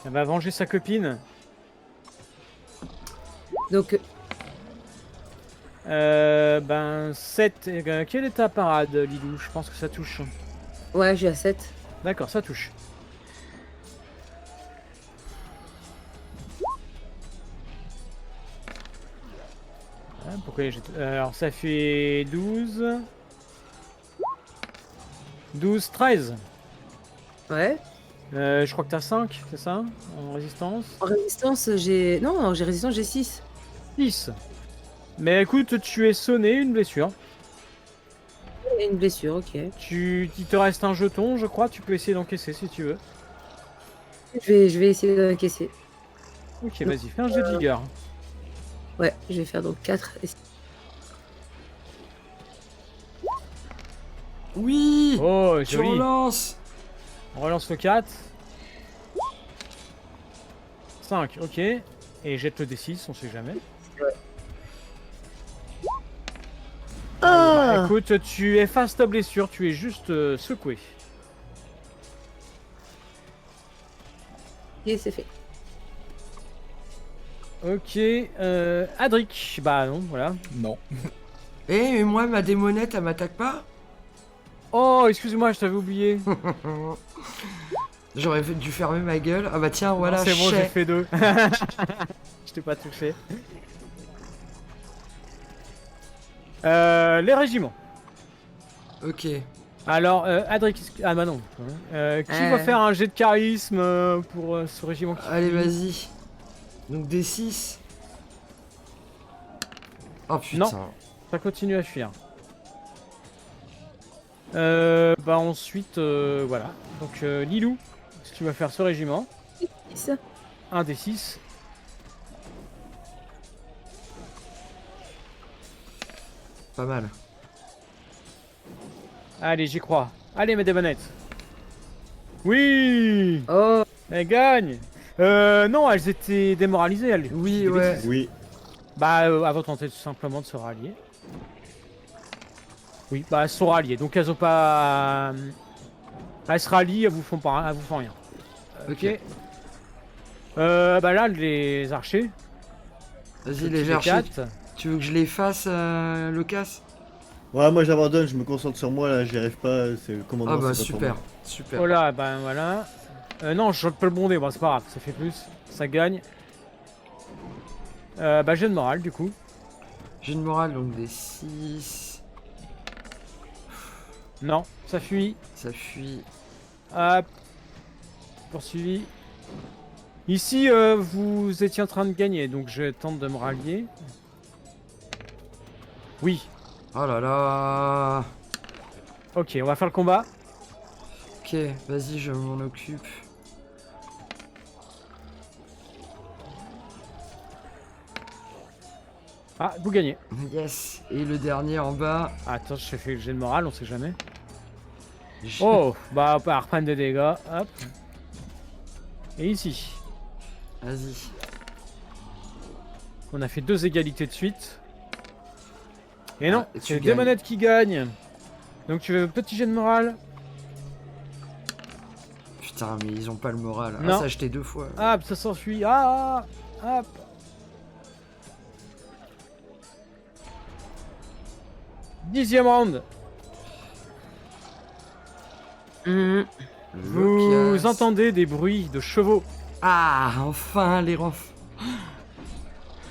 Elle va venger sa copine. Donc, Ben 7. Quelle est ta parade, Lilou? Je pense que ça touche. ouais, j'ai à 7. D'accord, ça touche. Ah, pourquoi j'ai... alors ça fait 12. 12, 13. Ouais. Je crois que t'as 5, c'est ça? En résistance? En résistance, j'ai... Non, j'ai résistance, j'ai 6. 6. Mais écoute, tu es sonné, une blessure. Et une blessure, ok. Il te reste un jeton, je crois. Tu peux essayer d'encaisser si tu veux. Je vais essayer d'encaisser. Ok, vas-y, fais un jet de vigueur. Ouais, je vais faire donc 4 et 6. Oui. Oh, Tu joli. relances. On relance le 4. 5, ok. Et jette le D6, on sait jamais. Ah Écoute, tu effaces ta blessure, tu es juste secoué. Ok, c'est fait. Ok, Adric. Bah non, voilà. Non. Eh, mais moi, ma démonette, elle m'attaque pas. Oh, excuse-moi, je t'avais oublié. J'aurais dû fermer ma gueule. Ah bah tiens, voilà, C'est bon, j'ai chais. fait 2. Je t'ai pas touché. Les régiments. Ok. Alors, Adric, ah bah non. Qui va faire un jet de charisme pour ce régiment qui... Allez, vas-y. Donc des 6. Oh putain. Non. Ça continue à fuir. Bah ensuite, voilà. Donc Lilou, si tu vas faire ce régiment, 6. un des 6. Pas mal. Allez, j'y crois. Allez, mes démonettes. Oui, Oh, elles gagnent. Non, elles étaient démoralisées, elles. Oui, Des ouais. bêtises. Oui. Bah, à votre tenter tout simplement de se rallier. Oui, bah elles sont ralliées, donc elles ont pas... elles se rallient, elles vous font pas, elles vous font rien. Ok. Bah là, les archers. Vas-y, le les petit archers. D4. Tu veux que je les fasse, Lucas? Ouais, moi j'abandonne, je me concentre sur moi là, j'y arrive pas, c'est le commandement. Ah bah c'est pas pour super. moi. Super. Oh là, ben voilà. Non, je peux le bonder, bon c'est pas grave, ça fait plus, ça gagne. Bah j'ai de morale du coup. J'ai une morale, donc des 6. Non, ça fuit. Ça fuit. Hop. Poursuivi. Ici, vous étiez en train de gagner, donc je tente de me rallier. Oui. Oh là là. Ok, on va faire le combat. Ok, vas-y, je m'en occupe. Ah, vous gagnez. Yes. Et le dernier en bas. Attends, je fais le jet de morale, on sait jamais. j'ai- Oh, bah on va reprendre des dégâts. Hop. Et ici, Vas-y. on a fait 2 égalités de suite. Et non, et tu c'est les gagnes. Démonettes qui gagnent. Donc tu veux petit jet de morale. Putain, mais ils ont pas le moral. Non. Ah, ça, jeté 2 fois. Hop, ça s'enfuit. Ah, hop. Dixième round. Mhm. Vous Locas. entendez des bruits de chevaux. Ah, enfin, les renforts.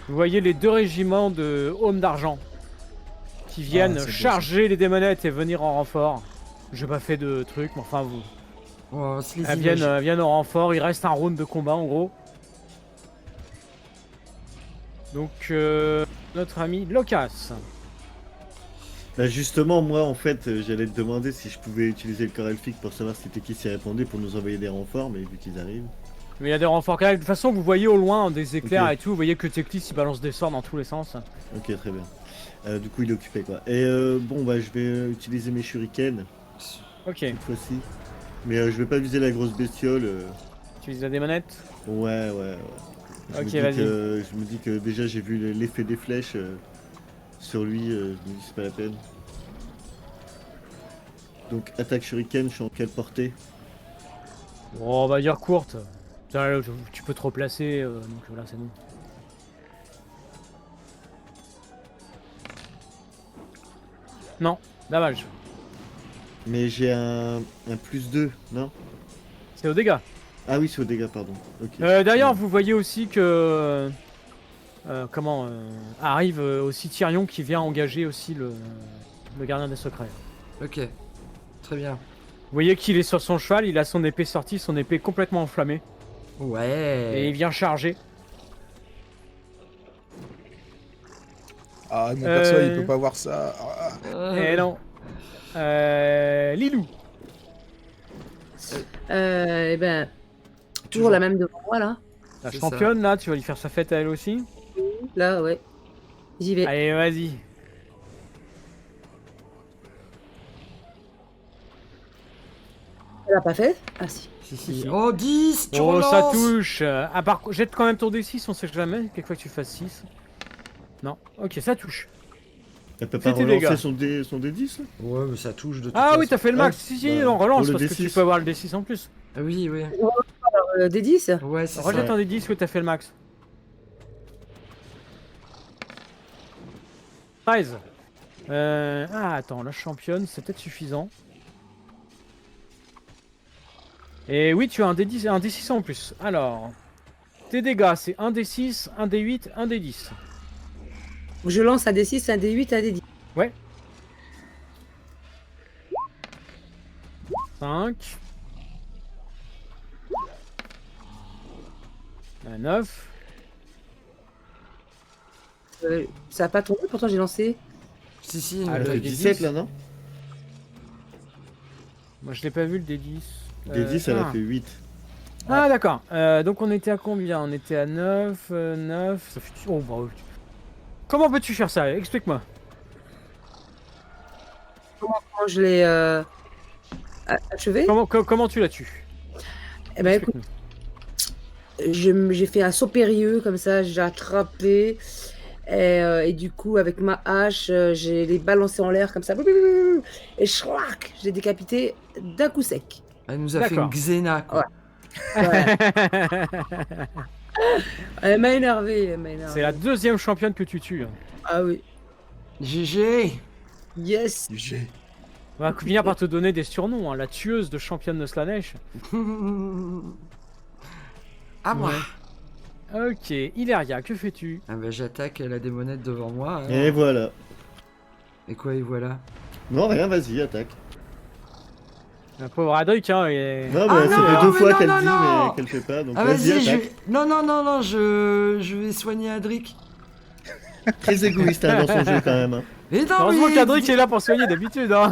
Vous voyez les 2 régiments de Aume d'Argent qui viennent c'est beau, charger les Démonettes et venir en renfort. J'ai pas fait de truc, mais enfin vous. Oh, c'est les Elles images. viennent en renfort, il reste un round de combat en gros. Donc notre ami Locas. Bah justement, moi en fait, j'allais te demander si je pouvais utiliser le corps elfique pour savoir c'était qui s'y répondait pour nous envoyer des renforts, mais vu qu'ils arrivent. Mais il y a des renforts quand même. De toute façon, vous voyez au loin des éclairs Ok. et tout. Vous voyez que Teclis il balance des sorts dans tous les sens. Ok, très bien. Du coup, il est occupé quoi. Et bon, bah je vais utiliser mes shurikens Ok, cette fois-ci. Mais je vais pas viser la grosse bestiole. tu utilises la démonette. Ouais. Ok, vas-y. Je me dis que déjà j'ai vu l'effet des flèches sur lui, je me dis c'est pas la peine. Donc attaque shuriken, je suis en quelle portée? Bon, on va dire courte. Ça, là, tu peux te replacer, donc voilà, c'est bon. Non, dommage. Mais j'ai un +2, non? C'est au dégâts. Ah oui, c'est au dégâts, pardon. Ok. D'ailleurs, vous voyez aussi que arrive aussi Tyrion qui vient engager aussi le gardien des secrets. Ok. Très bien. Vous voyez qu'il est sur son cheval, il a son épée sortie, son épée complètement enflammée, et il Ouais. vient charger. Ah, mon perso, il peut pas voir ça. Ah. Et non. Lilou. Eh ben, Toujours. toujours la même devant moi là. La C'est championne là, tu vas lui faire sa fête à elle aussi. Là, ouais. J'y vais. Allez, vas-y. Elle a pas fait? Ah si. Si. Oh, 10. Tu Oh, ça relances. touche. Jette quand même ton D6, on sait jamais. Quelquefois que tu fasses 6. Non. Ok, ça touche. Elle peut pas Fais tes dégâts. relancer son D10 là? Ouais, mais ça touche de toute Ah façon. oui, t'as fait le max. Ah, Si, si, bah, on relance pour le parce que tu D6. peux avoir le D6 en plus. Ah oui, oui. Des 10? Ouais, c'est ça. Rejette un D10 où t'as fait le max. 13. Ah, attends, la championne, c'est peut-être suffisant. Et oui, tu as un D10 et un D6 en plus. Alors, tes dégâts, c'est un D6, un D8, un D10. Je lance un D6, un D8, un D10. Ouais. 5. Un 9. Ça a pas tombé, pourtant j'ai lancé. Si, si. Ah, Elle le fait D10. 17 là, non? Moi, je l'ai pas vu le D10. D10, elle ah. a fait 8. Ah, d'accord. Donc, on était à combien? On était à 9. 9. Ça fait... Oh, bah, oui. Comment peux-tu faire ça? Explique-moi. Comment je l'ai achevé? Comment tu la tues? Eh ben écoute, j'ai fait un saut périlleux comme ça, j'ai attrapé. Et du coup, avec ma hache, j'ai les balancé en l'air comme ça. Et schrac, je l'ai décapité d'un coup sec. Elle nous a fait une D'accord. Xena, quoi. Ouais. Elle m'a énervé, elle m'a énervé. C'est la deuxième championne que tu tues. Ah oui. GG. Yes. J'ai. On va finir par te donner des surnoms, hein. La tueuse de championne de Slanesh. À moi. Ok, Ileria, que fais-tu? Ah bah j'attaque la démonette devant moi. hein. Et voilà. Et quoi, et voilà. Non, rien, vas-y, attaque. La pauvre Adric, hein, il est... Non, Ah mais ça non, fait 2 mais fois non, qu'elle non, dit, non. mais qu'elle fait pas. Donc Ah vas-y, vas-y, attaque. non, je vais soigner Adric. Très égoïste hein, dans son jeu quand même. Hein. Et non, Heureusement mais... qu'Adric est là pour soigner d'habitude, hein.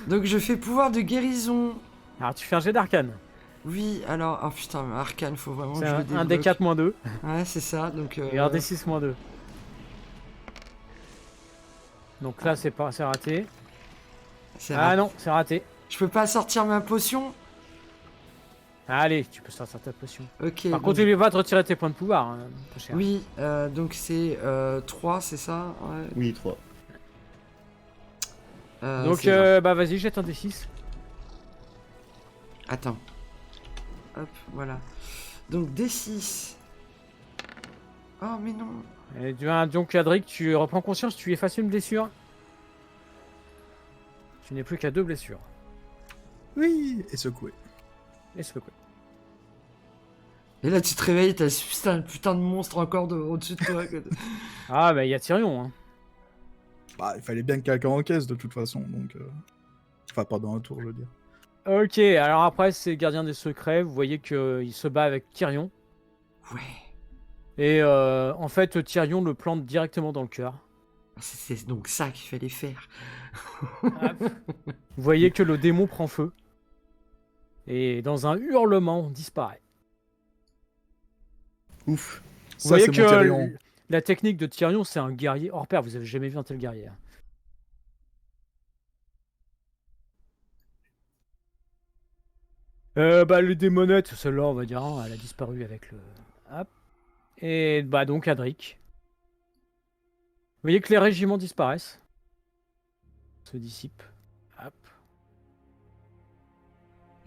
Donc je fais pouvoir de guérison. Alors tu fais un jet d'arcane. Oui, alors... Oh putain, mais Arcane, faut vraiment que C'est je le un débloque. D4 moins 2 Ouais, c'est ça, donc... et un D6 moins 2. Donc là c'est pas, c'est raté. c'est Ah rare. non, c'est raté. Je peux pas sortir ma potion. Allez, tu peux sortir ta potion. Ok. Par donc- contre, il va te retirer tes points de pouvoir, hein, pas cher. Oui, donc c'est 3, c'est ça ouais. Oui, 3. Donc c'est ça. bah vas-y, jette un D6. Attends. Hop, voilà. Donc D6. Oh, mais non. Et donc Adric, tu reprends conscience, tu effaces une blessure. Tu n'es plus qu'à 2 blessures. Oui, et secoué. Et ce que quoi. Et là, tu te réveilles, t'as ce putain de monstre encore au-dessus de toi. Ah bah il y a Tyrion, hein. Bah, il fallait bien que quelqu'un encaisse de toute façon, donc... Enfin, pas dans un tour, je veux dire. Ok, alors après c'est Gardien des Secrets, vous voyez qu'il se bat avec Tyrion. Ouais. Et en fait Tyrion le plante directement dans le cœur. C'est donc ça qu'il fallait faire. Hop. Vous voyez que le démon prend feu. Et dans un hurlement, disparaît. Ouf. Vous Ça, voyez c'est que mon Tyrion. la technique de Tyrion, c'est un guerrier hors pair. Vous avez jamais vu un tel guerrier. Bah, le démonette, celle-là, on va dire, hein, elle a disparu avec le... Hop. Et bah donc Adric. Vous voyez que les régiments disparaissent. Se dissipent. Hop.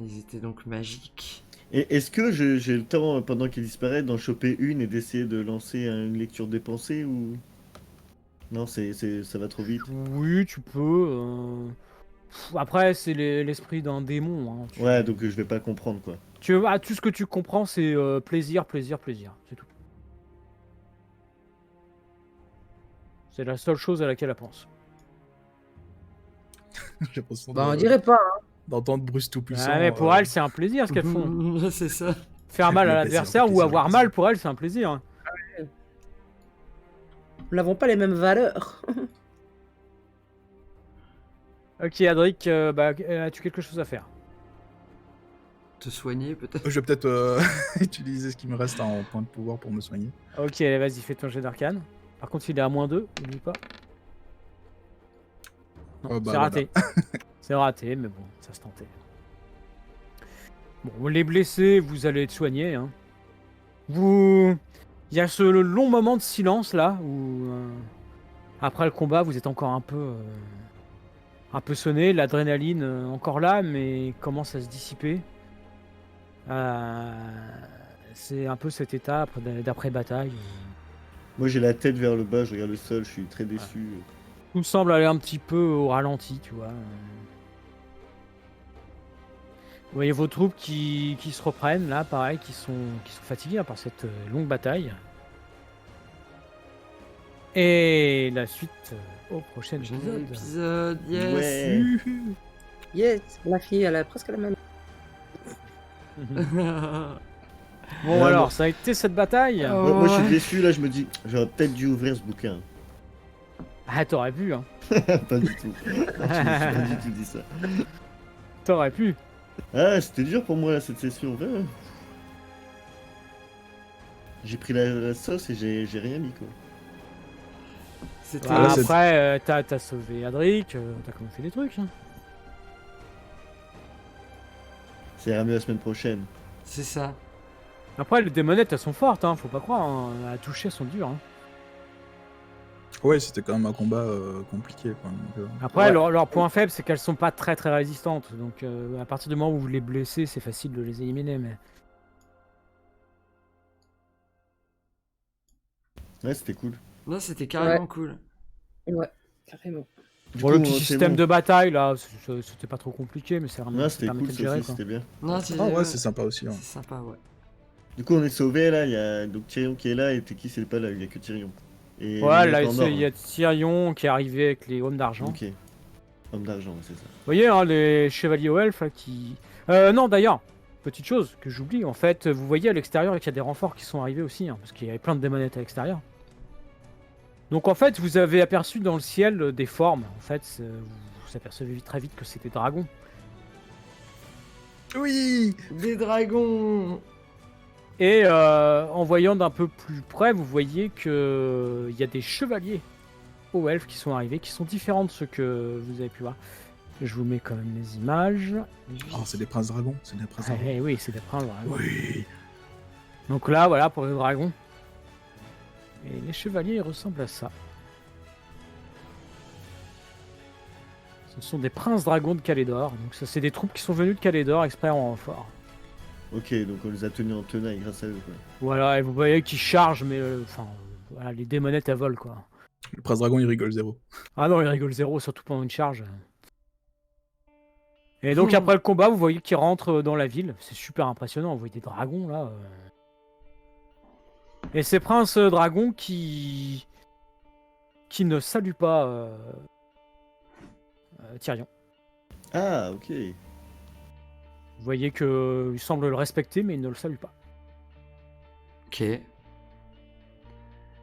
Ils étaient donc magiques. Et est-ce que j'ai le temps, pendant qu'il disparaît, d'en choper une et d'essayer de lancer une lecture des pensées ou... Non, ça va trop vite. Oui, tu peux. Après, c'est l'esprit d'un démon. Hein. Ouais, donc je vais pas comprendre quoi. Tout ce que tu comprends, c'est plaisir, plaisir, plaisir. C'est tout. C'est la seule chose à laquelle elle pense. J'ai l'impression Bah, on dirait pas. Hein. d'entendre Bruce Tout-Puissant. Ah, mais pour elle, c'est un plaisir ce qu'elles font. C'est ça. Faire mal à Le l'adversaire plaisir, ou le avoir plaisir. mal, pour elle, c'est un plaisir. Nous n'avons pas les mêmes valeurs. Ok, Adric, as-tu quelque chose à faire? Te soigner, peut-être. Je vais peut-être utiliser ce qui me reste en point de pouvoir pour me soigner. Ok, vas-y, fais ton jet d'arcane. Par contre, il est à -2, n'oublie pas. Non, Bah, c'est raté. C'est raté, mais bon, ça se tentait. Bon, les blessés, vous allez être soignés. Hein. Il y a ce long moment de silence là où après le combat, vous êtes encore un peu sonné, l'adrénaline encore là, mais commence à se dissiper. C'est un peu cet état d'après bataille. Moi j'ai la tête vers le bas, je regarde le sol, je suis très déçu. Tout semble aller un petit peu au ralenti, tu vois. Vous voyez vos troupes qui se reprennent, là, pareil, qui sont fatiguées hein, par cette longue bataille. Et la suite au prochain épisode. Épisode, yes. Ouais. Yes, la fille, elle a presque la même. Bon, alors, ça a été cette bataille. Oh. Moi je suis Ouais. déçu là, je me dis, j'aurais peut-être dû ouvrir ce bouquin. Ah, t'aurais pu, hein. Pas du tout. Je me suis pas du tout dit ça. T'aurais pu. Ah, c'était dur pour moi là, cette session. Ouais. J'ai pris la sauce et j'ai rien mis quoi. C'était Bah, c'est- après, t'as sauvé Adric, t'as quand même fait des trucs. Hein. Ça ira mieux la semaine prochaine. c'est ça. Après, les démonettes, elles sont fortes, hein, faut pas croire. Hein. À toucher, elles sont dures. Hein. Ouais, c'était quand même un combat compliqué. Quoi, donc, Après, Ouais. leur point faible, c'est qu'elles sont pas très très résistantes. Donc, à partir du moment où vous les blessez, c'est facile de les éliminer. Mais Ouais, c'était cool. Non, c'était carrément cool. Ouais. Carrément. Du Bon, le coup, petit c'est système bon. de bataille, là, c'était pas trop compliqué, mais c'est Non, vraiment ça c'était cool, permettait de ça gérer, aussi, quoi. c'était bien. Non, c'est Ah ouais, c'est sympa aussi. Hein. c'est sympa, ouais. Du coup, on est sauvés là. Il y a donc Tyrion qui est là et qui c'est pas là. Il y a que Tyrion. Et Ouais, les là, mecs en or. il y a Tyrion qui est arrivé avec les hommes d'argent. Ok. Homme d'argent, c'est ça. Vous voyez, hein, les chevaliers aux elfes là, qui... non, d'ailleurs, petite chose que j'oublie, en fait, vous voyez à l'extérieur qu'il y a des renforts qui sont arrivés aussi, hein, parce qu'il y avait plein de démonettes à l'extérieur. Donc en fait, vous avez aperçu dans le ciel des formes. En fait, vous apercevez très vite que c'était des dragons. Oui. Des dragons. Et en voyant d'un peu plus près, vous voyez que il y a des chevaliers aux elfes qui sont arrivés, qui sont différents de ceux que vous avez pu voir. Je vous mets quand même les images. Oh, c'est des princes dragons. C'est des princes dragons. Eh oui, c'est des princes dragons. Oui. Donc là, voilà pour les dragons. Et les chevaliers, ils ressemblent à ça. Ce sont des princes dragons de Calédor. Donc ça, c'est des troupes qui sont venues de Calédor exprès en renfort. Ok, donc on les a tenus en tenaille grâce à eux, quoi. Voilà, et vous voyez qu'ils chargent, mais enfin, voilà, les démonettes elles volent quoi. Le prince dragon, il rigole zéro. Ah non, ils rigolent zéro, surtout pendant une charge. Et donc après le combat, vous voyez qu'ils rentrent dans la ville. C'est super impressionnant, vous voyez des dragons là. Et ces princes dragons qui ne saluent pas Tyrion. Ah, ok. Vous voyez qu'ils semblent le respecter, mais ils ne le saluent pas. Ok.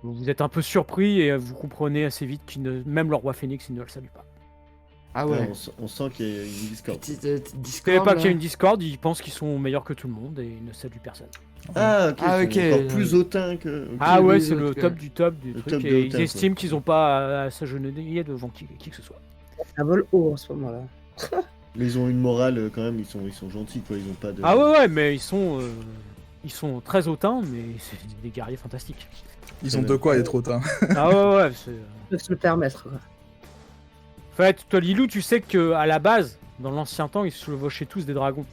Vous êtes un peu surpris et vous comprenez assez vite que même le roi Phénix, il ne le salue pas. Ah Ouais, ouais. on sent qu'il y a une discorde. Petite Vous discorde. savez pas qu'il y a là. une discorde, ils pensent qu'ils sont meilleurs que tout le monde et ils ne saluent personne. Ah, ok. Ah, ils ok. sont encore plus hautains que. ok. Ah ouais, oui, c'est en le tout cas. top du top du Le truc top de et hautain, ils estiment qu'ils n'ont pas à s'agenouiller devant qui que ce soit. Ça vole haut en ce moment-là. Mais ils ont une morale quand même, ils sont gentils, quoi. Ils ont pas de. Ah ouais, mais ils sont très hautains, mais c'est des guerriers fantastiques. Ils ont de quoi être hautains. Ah ouais, c'est... Ils peuvent se le permettre. Quoi. En fait, toi Lilou, tu sais que à la base, dans l'ancien temps, ils se chevauchaient tous des dragons.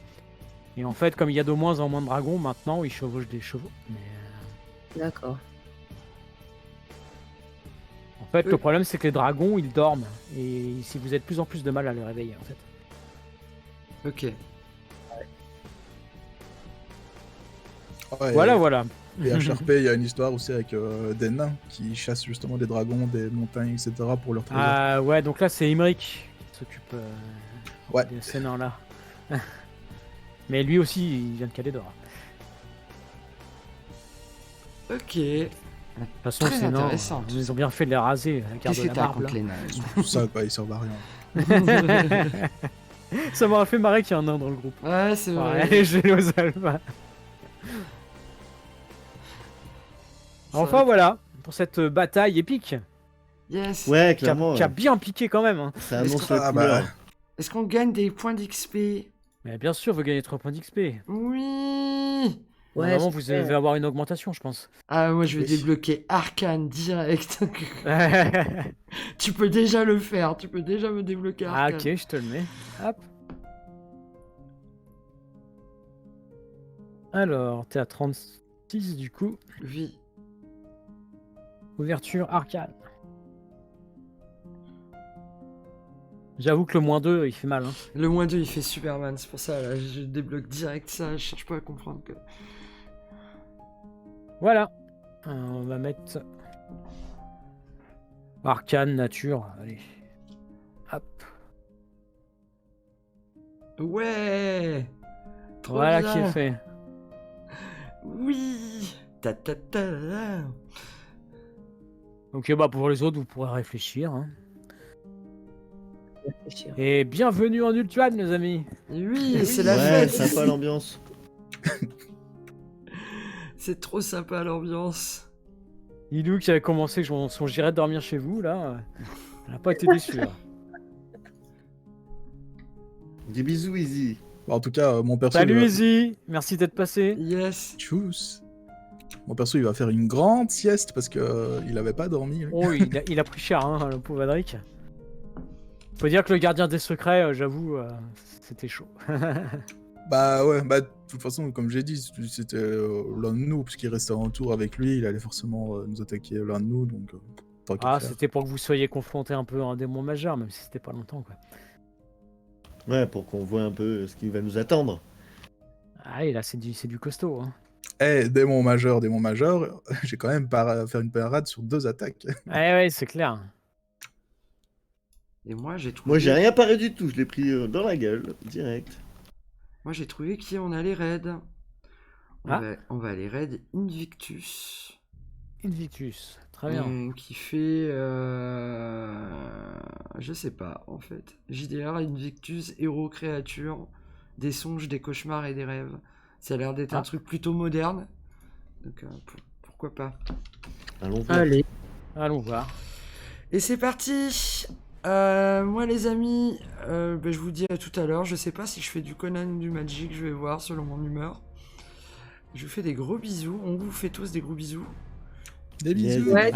Et en fait, comme il y a de moins en moins de dragons, maintenant, ils chevauchent des chevaux. Mais, D'accord. en fait, Oui. le problème, c'est que les dragons, ils dorment. Et si vous avez de plus en plus de mal à les réveiller, en fait. Ok. Ouais, Voilà. Et à HRP, il y a une histoire aussi avec des nains qui chassent justement des dragons, des montagnes, etc. pour leur trésor. Ah ouais, donc là, c'est Imric qui s'occupe Ouais. de ces nains-là. Mais lui aussi, il vient de Calédor. Ok. De toute façon, Très ces nains, intéressant. ils ont bien fait de les raser, la garde Qu'est-ce de que la t'as marbre. contre les nains Tout ça, quoi, ils servent à rien. Ça m'aurait fait marrer qu'il y ait un nain dans le groupe. Ouais, c'est vrai. Ouais, j'ai les Alpha. Ça Enfin va. voilà, pour cette bataille épique, Yes. Ouais, qui a, clairement. qui a bien piqué quand même. Hein. Ça annonce Est-ce la Ah, couleur. bah, Est-ce qu'on gagne des points d'XP? Mais bien sûr, vous gagnez 3 points d'XP. Oui. Ouais, Normalement, vous super. devez avoir une augmentation, je pense. Ah, moi je vais Oui. débloquer Arcane direct. Ah, Tu peux déjà le faire, tu peux déjà me débloquer Arcane. ok, je te le mets. Hop. Alors, t'es à 36 du coup. Oui. Ouverture arcane. J'avoue que le -2, il fait mal. Hein. Le -2 il fait Superman, c'est pour ça là, je débloque direct ça, je cherche pas à comprendre que. Voilà. On va mettre arcane, nature. Allez. Hop. Ouais. Trop Voilà bien. qui est fait. Oui. Ta ta ta la. Ok, bah pour les autres, vous pourrez réfléchir. Hein. Réfléchir. Et bienvenue en Ultuan, les amis. Oui, c'est la Ouais, fête. sympa l'ambiance. C'est trop sympa l'ambiance. Ilou qui avait commencé son j'irai dormir chez vous, là, elle n'a pas été déçue. Là. Des bisous, Easy. bah, en tout cas, mon perso. Salut il va- Easy, merci d'être passé. Yes. Tchuss. Mon perso, il va faire une grande sieste parce que il avait pas dormi. lui. Oh, il a pris cher, hein, le pauvre Adric. Faut dire que le gardien des secrets, j'avoue, c'était chaud. Bah ouais, bah de toute façon, comme j'ai dit, c'était l'un de nous, puisqu'il restait en tour avec lui, il allait forcément nous attaquer l'un de nous, donc Tant qu'à Ah, faire. c'était pour que vous soyez confronté un peu à un démon majeur, même si c'était pas longtemps, quoi. Ouais, pour qu'on voit un peu ce qui va nous attendre. Ah, et là, c'est du costaud, hein. Eh, démon majeur, j'ai quand même faire une parade sur 2 attaques. Ouais, c'est clair. Et moi, j'ai trouvé... Moi, j'ai rien paré du tout. Je l'ai pris dans la gueule, direct. Moi, j'ai trouvé qui on allait raid. Ah. On va aller raid Invictus. Invictus, très bien. Qui fait... je sais pas, en fait. JDR, Invictus, héros, créature, des songes, des cauchemars et des rêves. Ça a l'air d'être un truc plutôt moderne. Donc, pourquoi pas. Allons voir. Allez. Allons voir. Et c'est parti. Moi les amis, je vous dis à tout à l'heure. Je sais pas si je fais du Conan ou du Magic, je vais voir selon mon humeur. Je vous fais des gros bisous. On vous fait tous des gros bisous. Des bisous. Ouais,